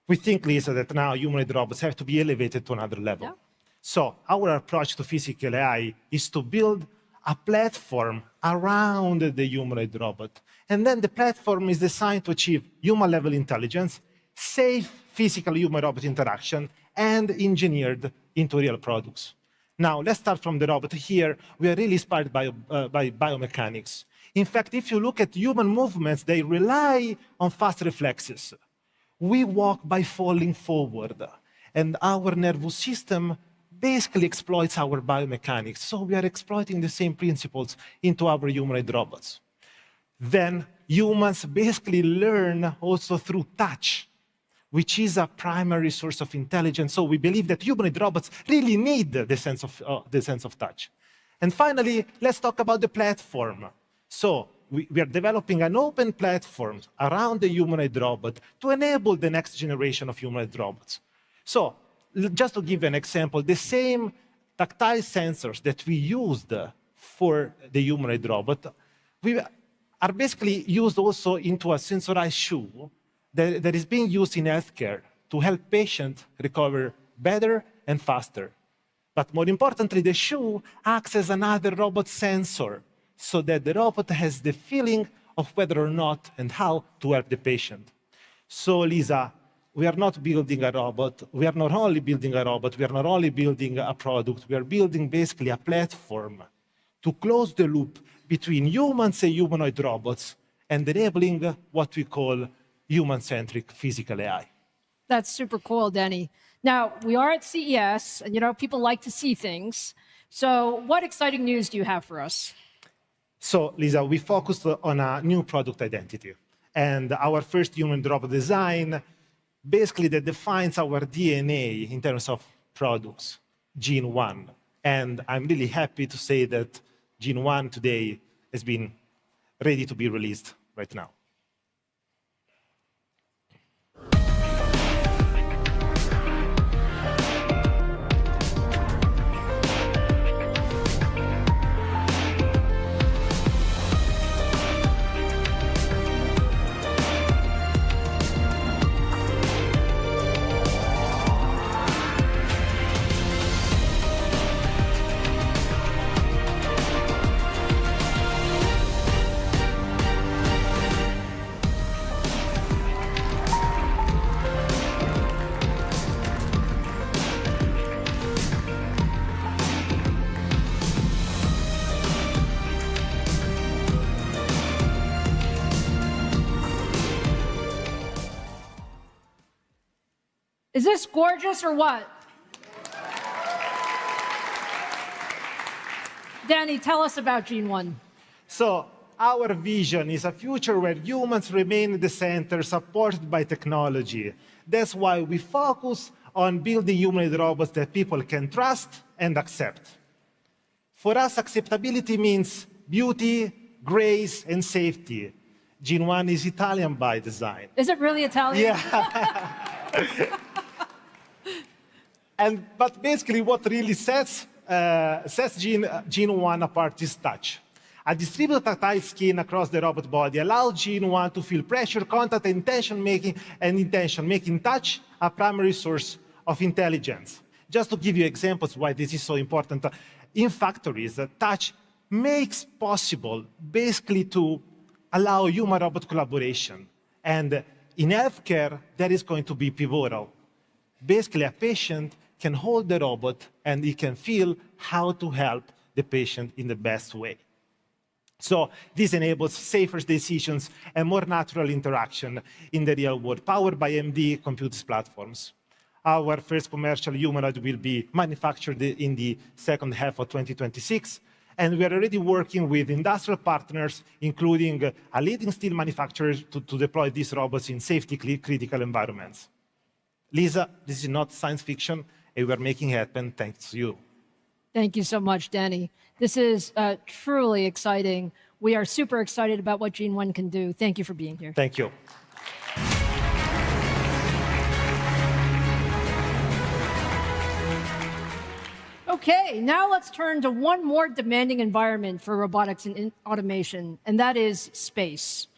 We think, Lisa, that now humanoid robots have to be elevated to another level. Yeah. So our approach to physical AI is to build a platform around the humanoid robot. And then the platform is designed to achieve human-level intelligence, safe physical human-robot interaction, and engineered into real products. Now, let's start from the robot. Here, we are really inspired by biomechanics. In fact, if you look at human movements, they rely on fast reflexes. We walk by falling forward, and our nervous system basically exploits our biomechanics. So we are exploiting the same principles into our humanoid robots. Then humans basically learn also through touch, which is a primary source of intelligence. So we believe that humanoid robots really need the sense of touch. And finally, let's talk about the platform. So we are developing an open platform around the humanoid robot to enable the next generation of humanoid robots. So just to give an example, the same tactile sensors that we used for the humanoid robot are basically used also into a sensorized shoe that is being used in healthcare to help patients recover better and faster. But more importantly, the shoe acts as another robot sensor so that the robot has the feeling of whether or not and how to help the patient. So, Lisa, we are not building a robot. We are not only building a robot. We are not only building a product. We are building basically a platform to close the loop between humans and humanoid robots and enabling what we call human-centric physical AI. That's super cool, Denny. Now, we are at CES, and people like to see things. So what exciting news do you have for us? So, Lisa, we focused on a new product identity. And our first human robot design, basically that defines our DNA in terms of products, Gene 1. And I'm really happy to say that Gene 1 today has been ready to be released right now. Is this gorgeous or what? Danny, tell us about Gene 1. So our vision is a future where humans remain at the center, supported by technology. That's why we focus on building humanoid robots that people can trust and accept. For us, acceptability means beauty, grace, and safety. Gene 1 is Italian by design. Is it really Italian? Yeah. But basically, what really sets Gene 1 apart is touch. A distributed tactile skin across the robot body allows Gene 1 to feel pressure, contact, and intention, making touch a primary source of intelligence. Just to give you examples why this is so important, in factories, touch makes possible basically to allow human-robot collaboration. And in healthcare, that is going to be pivotal. Basically, a patient can hold the robot and he can feel how to help the patient in the best way. So this enables safer decisions and more natural interaction in the real world, powered by AMD Compute platforms. Our first commercial humanoid will be manufactured in the second half of 2026, and we are already working with industrial partners, including a leading steel manufacturer, to deploy these robots in safety-critical environments. Lisa, this is not science fiction, and we are making it happen thanks to you. Thank you so much, Danny. This is truly exciting. We are super excited about what Gene 1 can do. Thank you for being here. Thank you. Okay, now let's turn to one more demanding environment for robotics and automation, and that is space.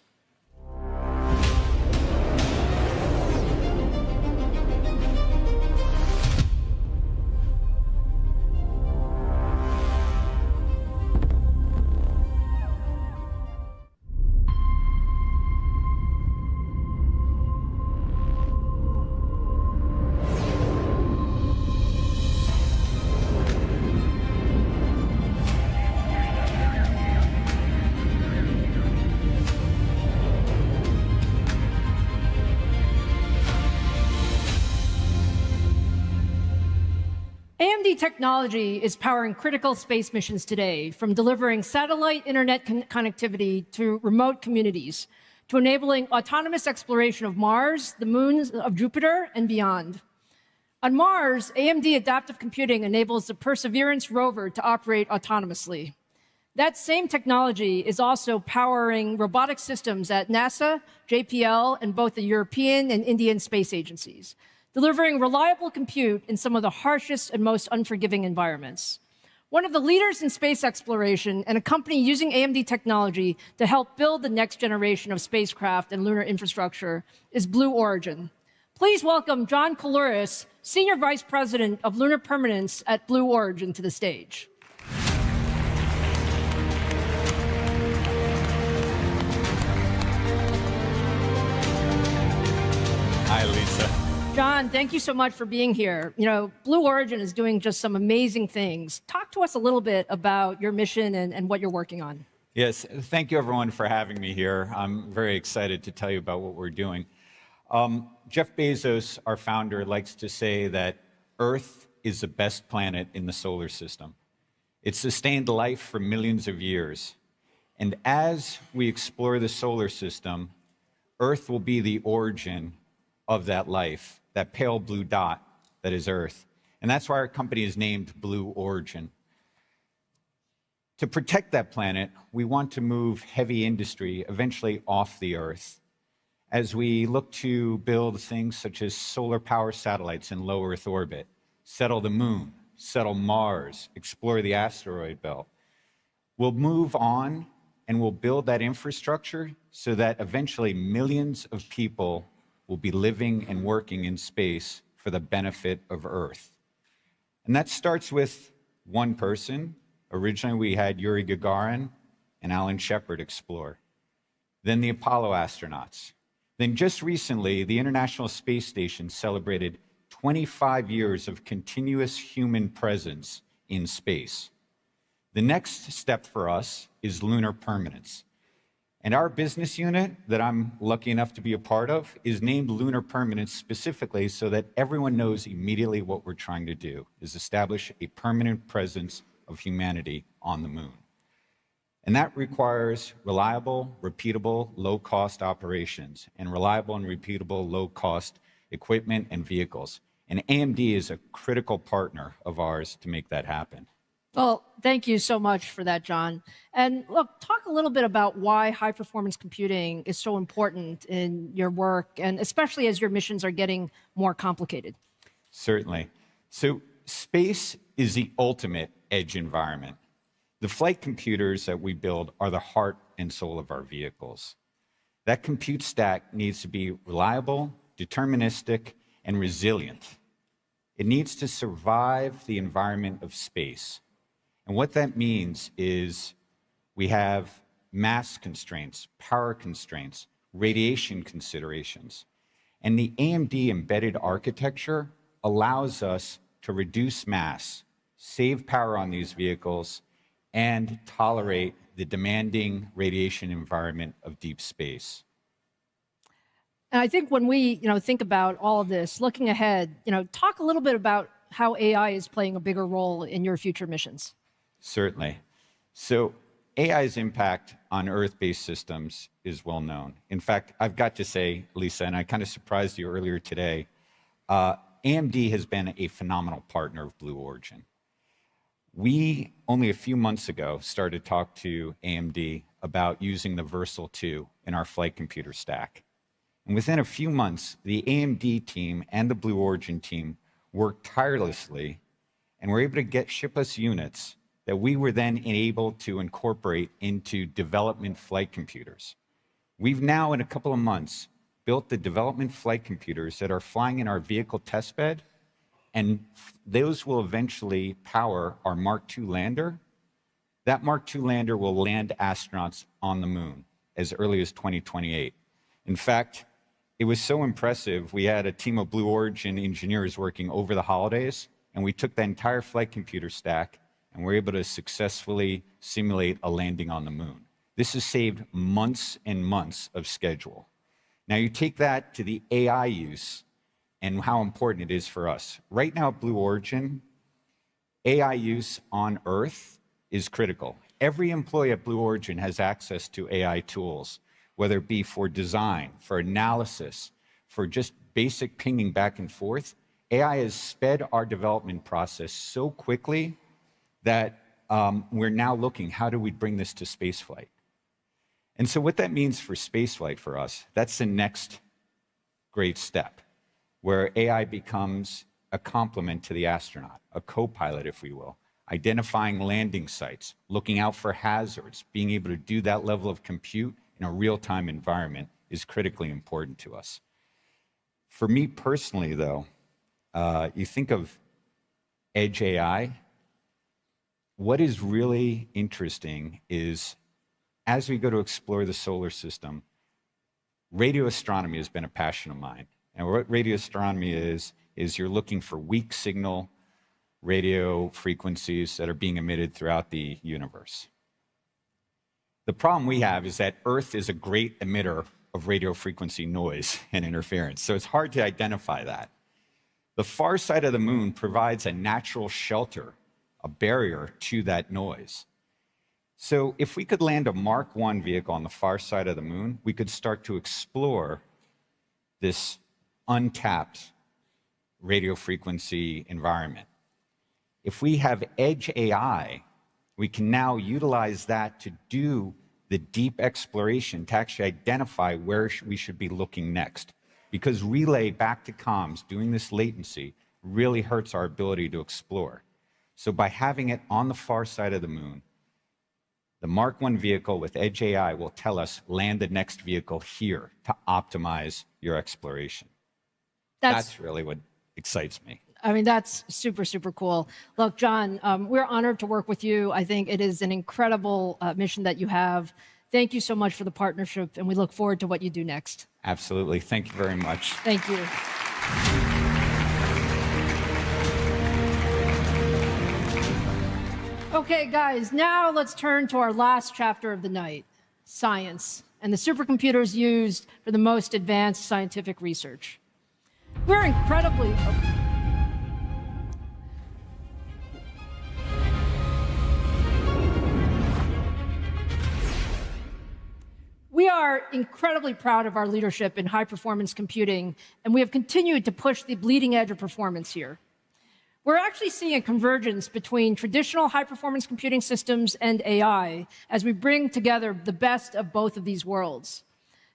AMD technology is powering critical space missions today, from delivering satellite internet connectivity to remote communities, to enabling autonomous exploration of Mars, the moons of Jupiter, and beyond. On Mars, AMD adaptive computing enables the Perseverance rover to operate autonomously. That same technology is also powering robotic systems at NASA, JPL, and both the European and Indian space agencies, delivering reliable compute in some of the harshest and most unforgiving environments. One of the leaders in space exploration and a company using AMD technology to help build the next generation of spacecraft and lunar infrastructure is Blue Origin. Please welcome John Koulouris, Senior Vice President of Lunar Permanence at Blue Origin, to the stage. Hi, Lisa. John, thank you so much for being here. You know, Blue Origin is doing just some amazing things. Talk to us a little bit about your mission and what you're working on. Yes, thank you everyone for having me here. I'm very excited to tell you about what we're doing. Jeff Bezos, our founder, likes to say that Earth is the best planet in the solar system. It's sustained life for millions of years. And as we explore the solar system, Earth will be the origin of that life, that pale blue dot that is Earth. And that's why our company is named Blue Origin. To protect that planet, we want to move heavy industry eventually off the Earth as we look to build things such as solar power satellites in low Earth orbit, settle the moon, settle Mars, explore the asteroid belt. We'll move on and we'll build that infrastructure so that eventually millions of people will be living and working in space for the benefit of Earth. And that starts with one person. Originally, we had Yuri Gagarin and Alan Shepard explore. Then the Apollo astronauts. Then just recently, the International Space Station celebrated 25 years of continuous human presence in space. The next step for us is lunar permanence. And our business unit that I'm lucky enough to be a part of is named Lunar Permanence specifically so that everyone knows immediately what we're trying to do, is establish a permanent presence of humanity on the moon. And that requires reliable, repeatable, low-cost operations and reliable and repeatable, low-cost equipment and vehicles. And AMD is a critical partner of ours to make that happen. Well, thank you so much for that, John. And look, talk a little bit about why high-performance computing is so important in your work, and especially as your missions are getting more complicated. Certainly. So space is the ultimate edge environment. The flight computers that we build are the heart and soul of our vehicles. That compute stack needs to be reliable, deterministic, and resilient. It needs to survive the environment of space. And what that means is we have mass constraints, power constraints, radiation considerations. And the AMD embedded architecture allows us to reduce mass, save power on these vehicles, and tolerate the demanding radiation environment of deep space. And I think when we think about all of this, looking ahead, talk a little bit about how AI is playing a bigger role in your future missions. Certainly. So AI's impact on Earth-based systems is well known. In fact, I've got to say, Lisa, and I kind of surprised you earlier today, AMD has been a phenomenal partner of Blue Origin. We, only a few months ago, started to talk to AMD about using the Versal 2 in our flight computer stack. And within a few months, the AMD team and the Blue Origin team worked tirelessly and were able to ship us units that we were then able to incorporate into development flight computers. We've now, in a couple of months, built the development flight computers that are flying in our vehicle testbed, and those will eventually power our Mark II lander. That Mark II lander will land astronauts on the moon as early as 2028. In fact, it was so impressive, we had a team of Blue Origin engineers working over the holidays, and we took the entire flight computer stack and were able to successfully simulate a landing on the moon. This has saved months and months of schedule. Now you take that to the AI use and how important it is for us. Right now at Blue Origin, AI use on Earth is critical. Every employee at Blue Origin has access to AI tools, whether it be for design, for analysis, for just basic pinging back and forth. AI has sped our development process so quickly that we're now looking, how do we bring this to spaceflight? And so what that means for spaceflight for us, that's the next great step, where AI becomes a complement to the astronaut, a co-pilot, if we will, identifying landing sites, looking out for hazards, being able to do that level of compute in a real-time environment is critically important to us. For me personally, though, you think of edge AI, what is really interesting is as we go to explore the solar system, radio astronomy has been a passion of mine. And what radio astronomy is you're looking for weak signal radio frequencies that are being emitted throughout the universe. The problem we have is that Earth is a great emitter of radio frequency noise and interference, so it's hard to identify that. The far side of the moon provides a natural shelter, a barrier to that noise. So if we could land a Mark I vehicle on the far side of the moon, we could start to explore this untapped radio frequency environment. If we have edge AI, we can now utilize that to do the deep exploration to actually identify where we should be looking next. Because relay back to comms, doing this latency, really hurts our ability to explore. So by having it on the far side of the moon, the Mark I vehicle with edge AI will tell us, land the next vehicle here to optimize your exploration. That's really what excites me. I mean, that's super, super cool. Look, John, we're honored to work with you. I think it is an incredible mission that you have. Thank you so much for the partnership, and we look forward to what you do next. Absolutely. Thank you very much. Thank you. Okay, guys, now let's turn to our last chapter of the night, science, and the supercomputers used for the most advanced scientific research. We're incredibly... We are incredibly proud of our leadership in high-performance computing, and we have continued to push the bleeding edge of performance here. We're actually seeing a convergence between traditional high-performance computing systems and AI as we bring together the best of both of these worlds.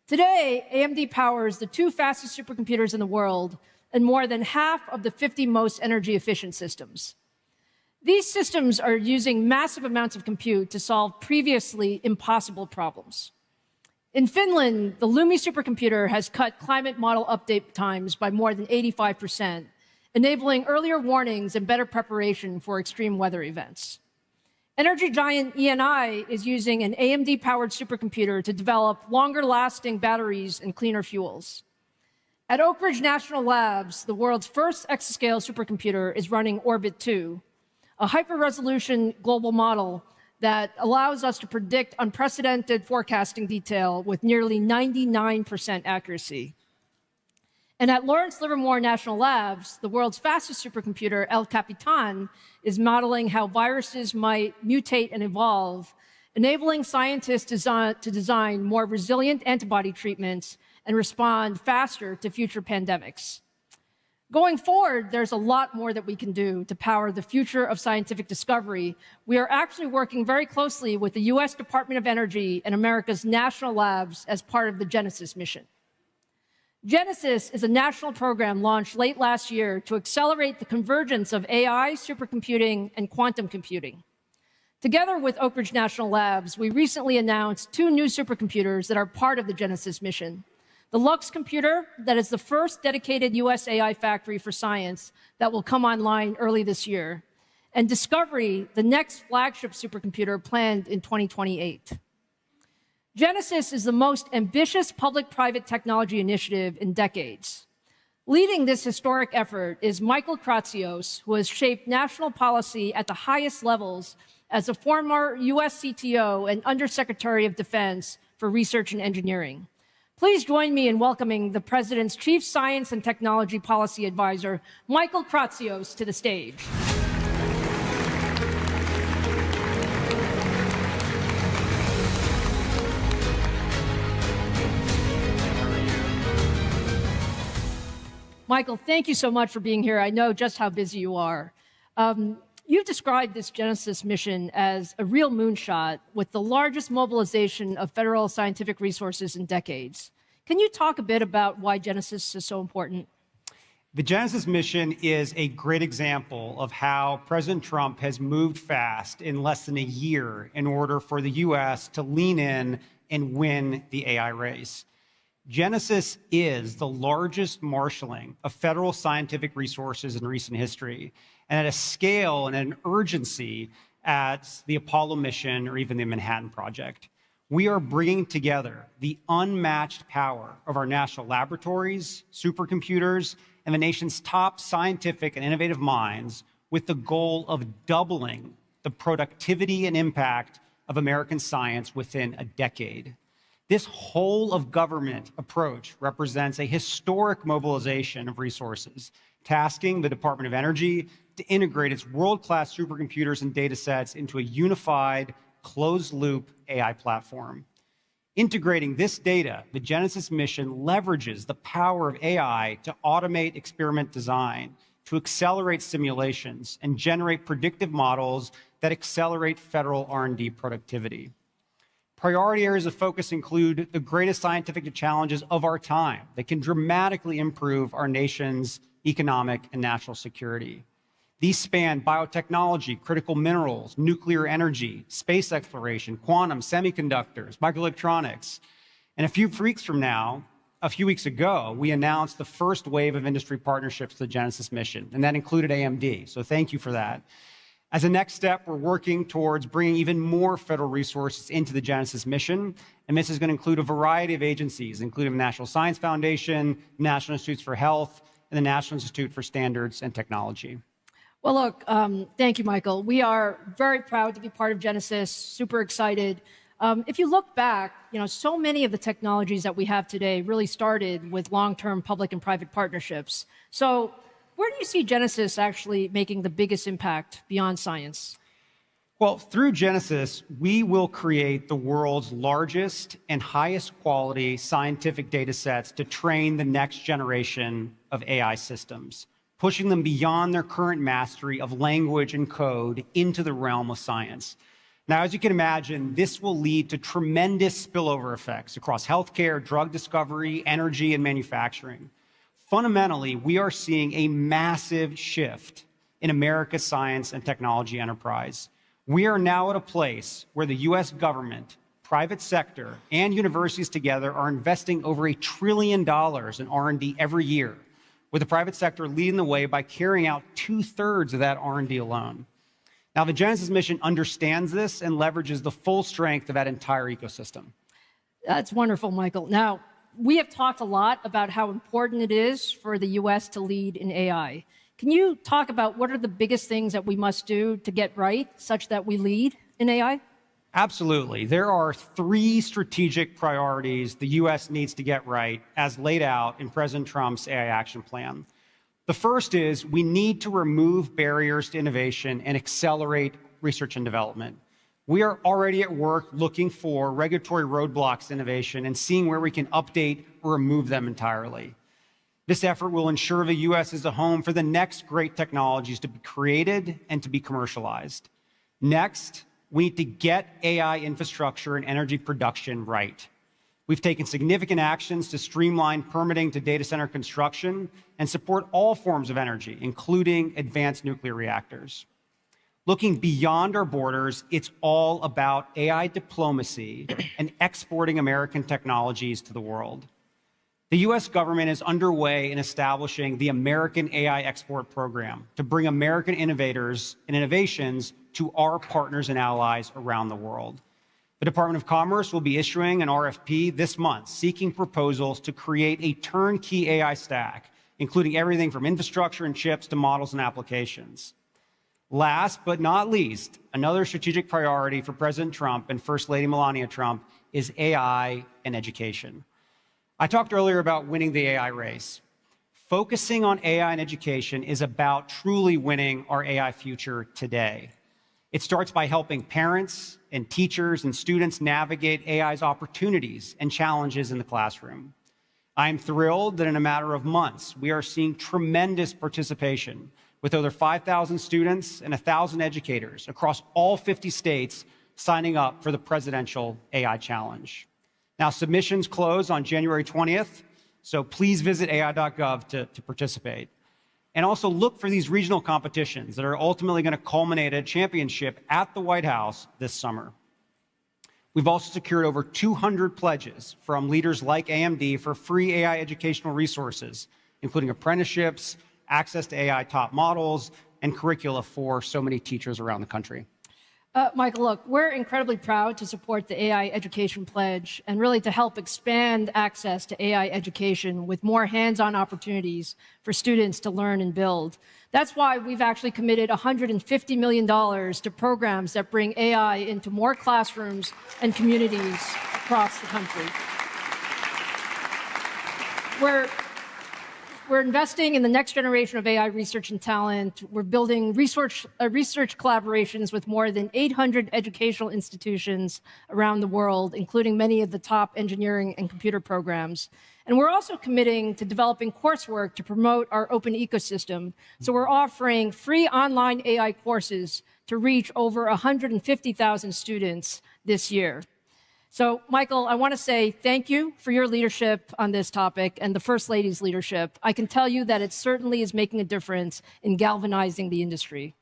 Today, AMD powers the 2 fastest supercomputers in the world and more than half of the 50 most energy-efficient systems. These systems are using massive amounts of compute to solve previously impossible problems. In Finland, the Lumi supercomputer has cut climate model update times by more than 85%, enabling earlier warnings and better preparation for extreme weather events. Energy giant ENI is using an AMD-powered supercomputer to develop longer-lasting batteries and cleaner fuels. At Oak Ridge National Labs, the world's first exascale supercomputer is running Orbit 2, a hyper-resolution global model that allows us to predict unprecedented forecasting detail with nearly 99% accuracy. And at Lawrence Livermore National Labs, the world's fastest supercomputer, El Capitan, is modeling how viruses might mutate and evolve, enabling scientists to design more resilient antibody treatments and respond faster to future pandemics. Going forward, there's a lot more that we can do to power the future of scientific discovery. We are actually working very closely with the US Department of Energy and America's national labs as part of the Genesis mission. Genesis is a national program launched late last year to accelerate the convergence of AI, supercomputing, and quantum computing. Together with Oak Ridge National Labs, we recently announced 2 new supercomputers that are part of the Genesis mission. The Lux computer, that is the first dedicated US AI factory for science that will come online early this year, and Discovery, the next flagship supercomputer planned in 2028. Genesis is the most ambitious public-private technology initiative in decades. Leading this historic effort is Michael Kratsios, who has shaped national policy at the highest levels as a former US CTO and Undersecretary of Defense for Research and Engineering. Please join me in welcoming the President's Chief Science and Technology Policy Advisor, Michael Kratsios, to the stage. Michael, thank you so much for being here. I know just how busy you are. You've described this Genesis mission as a real moonshot with the largest mobilization of federal scientific resources in decades. Can you talk a bit about why Genesis is so important? The Genesis mission is a great example of how President Trump has moved fast in less than a year in order for the US to lean in and win the AI race. Genesis is the largest marshaling of federal scientific resources in recent history, and at a scale and an urgency at the Apollo mission or even the Manhattan Project. We are bringing together the unmatched power of our national laboratories, supercomputers, and the nation's top scientific and innovative minds with the goal of doubling the productivity and impact of American science within a decade. This whole of government approach represents a historic mobilization of resources, tasking the Department of Energy to integrate its world-class supercomputers and data sets into a unified, closed-loop AI platform. Integrating this data, the Genesis mission leverages the power of AI to automate experiment design, to accelerate simulations, and generate predictive models that accelerate federal R&D productivity. Priority areas of focus include the greatest scientific challenges of our time that can dramatically improve our nation's economic and national security. These span biotechnology, critical minerals, nuclear energy, space exploration, quantum, semiconductors, microelectronics. And a few weeks ago, we announced the first wave of industry partnerships to the Genesis mission, and that included AMD, so thank you for that. As a next step, we're working towards bringing even more federal resources into the Genesis mission, and this is going to include a variety of agencies, including the National Science Foundation, National Institutes for Health, and the National Institute for Standards and Technology. Well, look, thank you, Michael. We are very proud to be part of Genesis, super excited. If you look back, so many of the technologies that we have today really started with long-term public and private partnerships. So where do you see Genesis actually making the biggest impact beyond science? Well, through Genesis, we will create the world's largest and highest quality scientific data sets to train the next generation of AI systems, pushing them beyond their current mastery of language and code into the realm of science. Now, as you can imagine, this will lead to tremendous spillover effects across healthcare, drug discovery, energy, and manufacturing. Fundamentally, we are seeing a massive shift in America's science and technology enterprise. We are now at a place where the US government, private sector, and universities together are investing over $1 trillion in R&D every year, with the private sector leading the way by carrying out 2/3 of that R&D alone. Now, the Genesis mission understands this and leverages the full strength of that entire ecosystem. That's wonderful, Michael. Now, we have talked a lot about how important it is for the US to lead in AI. Can you talk about what are the biggest things that we must do to get right such that we lead? in AI? Absolutely. There are 3 strategic priorities the US needs to get right, as laid out in President Trump's AI action plan. The first is we need to remove barriers to innovation and accelerate research and development. We are already at work looking for regulatory roadblocks to innovation and seeing where we can update or remove them entirely. This effort will ensure the US is a home for the next great technologies to be created and to be commercialized. Next, we need to get AI infrastructure and energy production right. We've taken significant actions to streamline permitting to data center construction and support all forms of energy, including advanced nuclear reactors. Looking beyond our borders, it's all about AI diplomacy and exporting American technologies to the world. The US government is underway in establishing the American AI Export Program to bring American innovators and innovations to our partners and allies around the world. The Department of Commerce will be issuing an RFP this month seeking proposals to create a turnkey AI stack, including everything from infrastructure and chips to models and applications. Last but not least, another strategic priority for President Trump and First Lady Melania Trump is AI and education. I talked earlier about winning the AI race. Focusing on AI and education is about truly winning our AI future today. It starts by helping parents and teachers and students navigate AI's opportunities and challenges in the classroom. I'm thrilled that in a matter of months, we are seeing tremendous participation with over 5,000 students and 1,000 educators across all 50 states signing up for the Presidential AI Challenge. Now, submissions close on January 20th, so please visit ai.gov to participate. And also look for these regional competitions that are ultimately going to culminate at a championship at the White House this summer. We've also secured over 200 pledges from leaders like AMD for free AI educational resources, including apprenticeships, access to AI top models, and curricula for so many teachers around the country. Michael, look, we're incredibly proud to support the AI Education Pledge and really to help expand access to AI education with more hands-on opportunities for students to learn and build. That's why we've actually committed $150 million to programs that bring AI into more classrooms and communities across the country. We're investing in the next generation of AI research and talent. We're building research collaborations with more than 800 educational institutions around the world, including many of the top engineering and computer programs. And we're also committing to developing coursework to promote our open ecosystem. So we're offering free online AI courses to reach over 150,000 students this year. So, Michael, I want to say thank you for your leadership on this topic and the First Lady's leadership. I can tell you that it certainly is making a difference in galvanizing the industry.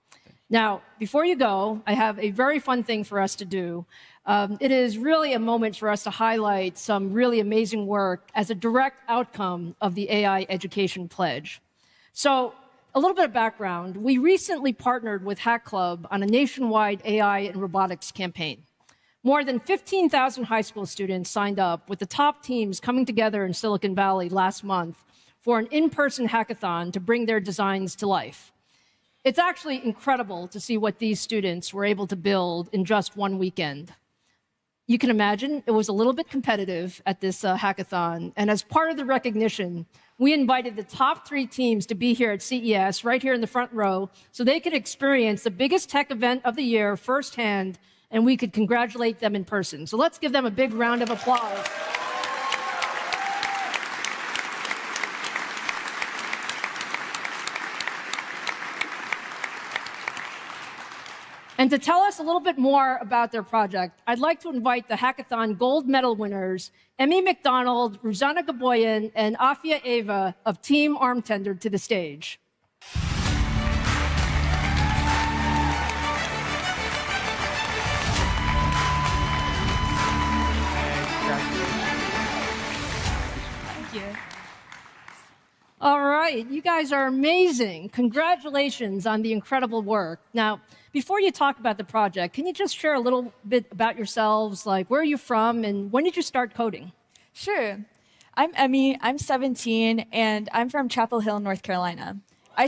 Now, before you go, I have a very fun thing for us to do. It is really a moment for us to highlight some really amazing work as a direct outcome of the AI Education Pledge. So, a little bit of background. We recently partnered with Hack Club on a nationwide AI and robotics campaign. More than 15,000 high school students signed up, with the top teams coming together in Silicon Valley last month for an in-person hackathon to bring their designs to life. It's actually incredible to see what these students were able to build in just one weekend. You can imagine it was a little bit competitive at this hackathon, and as part of the recognition, we invited the top 3 teams to be here at CES, right here in the front row, so they could experience the biggest tech event of the year firsthand, and we could congratulate them in person. So let's give them a big round of applause. And to tell us a little bit more about their project, I'd like to invite the hackathon gold medal winners, Emmy McDonald, Ruzana Gaboyan, and Afia Ava of Team Arm Tender to the stage. All right, you guys are amazing. Congratulations on the incredible work. Now, before you talk about the project, can you just share a little bit about yourselves? Like, where are you from and when did you start coding? Sure. I'm Emmy, I'm 17, and I'm from Chapel Hill, North Carolina. I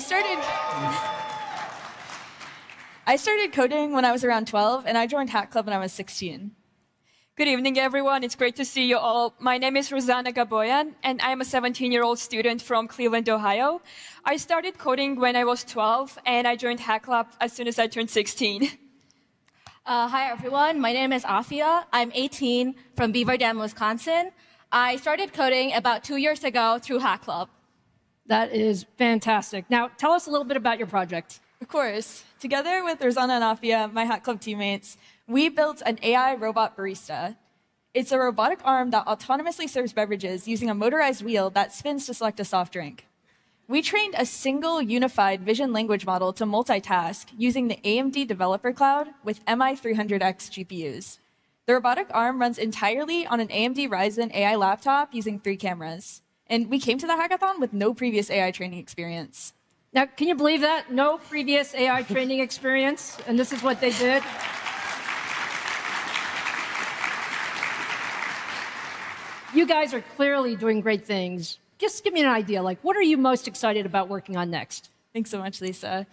I started coding when I was around 12, and I joined Hack Club when I was 16. Good evening, everyone. It's great to see you all. My name is Rosanna Gaboyan, and I'm a 17-year-old student from Cleveland, Ohio. I started coding when I was 12, and I joined Hack Club as soon as I turned 16. Hi, everyone. My name is Afia. I'm 18 from Beaver Dam, Wisconsin. I started coding about 2 years ago through Hack Club. That is fantastic. Now, tell us a little bit about your project. Of course. Together with Rosanna and Afia, my Hack Club teammates, we built an AI robot barista. It's a robotic arm that autonomously serves beverages using a motorized wheel that spins to select a soft drink. We trained a single unified vision language model to multitask using the AMD Developer Cloud with MI300X GPUs. The robotic arm runs entirely on an AMD Ryzen AI laptop using 3 cameras. And we came to the hackathon with no previous AI training experience. Now, can you believe that? No previous AI training experience, and this is what they did? You guys are clearly doing great things. Just give me an idea, like, what are you most excited about working on next? Thanks so much, Lisa.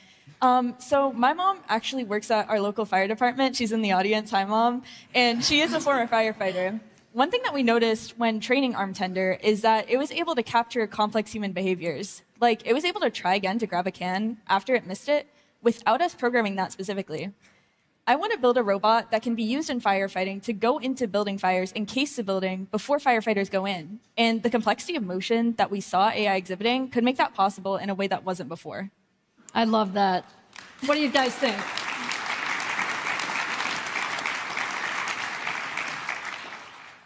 So my mom actually works at our local fire department. She's in the audience. Hi, Mom. And she is a former firefighter. One thing that we noticed when training Arm Tender is that it was able to capture complex human behaviors. Like, it was able to try again to grab a can after it missed it without us programming that specifically. I want to build a robot that can be used in firefighting to go into building fires and case the building before firefighters go in. And the complexity of motion that we saw AI exhibiting could make that possible in a way that wasn't before. I love that. What do you guys think?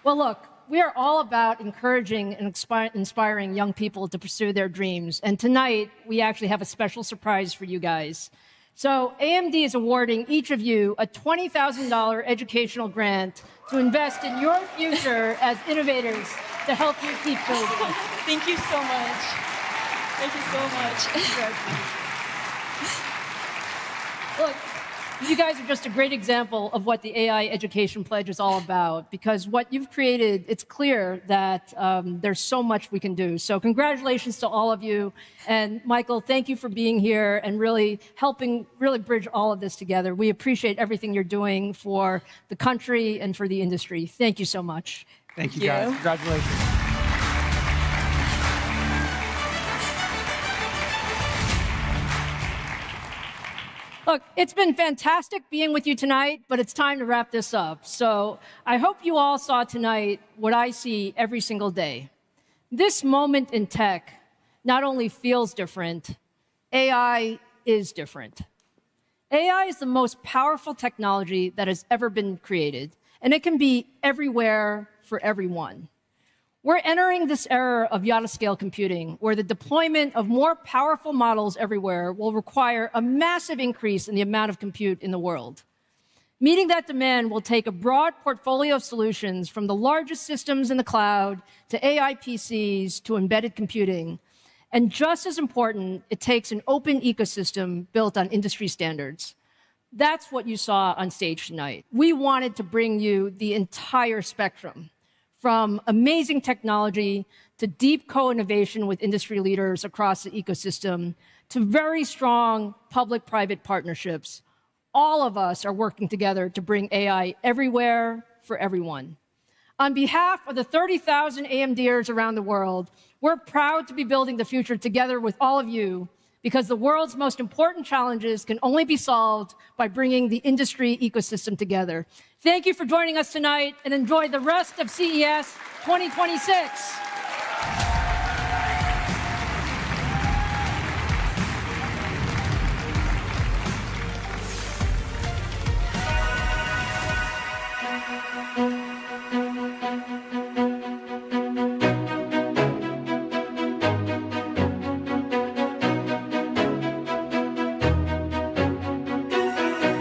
Well, look, we are all about encouraging and inspiring young people to pursue their dreams. And tonight, we actually have a special surprise for you guys. So AMD is awarding each of you a $20,000 educational grant to invest in your future as innovators to help you keep building. Thank you so much. Thank you so much. Look, you guys are just a great example of what the AI Education Pledge is all about, because what you've created, it's clear that there's so much we can do. So congratulations to all of you. And Michael, thank you for being here and really helping bridge all of this together. We appreciate everything you're doing for the country and for the industry. Thank you so much. Thank you, guys. Congratulations. Look, it's been fantastic being with you tonight, but it's time to wrap this up. So I hope you all saw tonight what I see every single day. This moment in tech not only feels different, AI is different. AI is the most powerful technology that has ever been created, and it can be everywhere for everyone. We're entering this era of yacht-scale computing, where the deployment of more powerful models everywhere will require a massive increase in the amount of compute in the world. Meeting that demand will take a broad portfolio of solutions, from the largest systems in the cloud to AI PCs to embedded computing. And just as important, it takes an open ecosystem built on industry standards. That's what you saw on stage tonight. We wanted to bring you the entire spectrum, from amazing technology to deep co-innovation with industry leaders across the ecosystem, to very strong public-private partnerships. All of us are working together to bring AI everywhere for everyone. On behalf of the 30,000 AMDers around the world, we're proud to be building the future together with all of you, because the world's most important challenges can only be solved by bringing the industry ecosystem together. Thank you for joining us tonight, and enjoy the rest of CES 2026.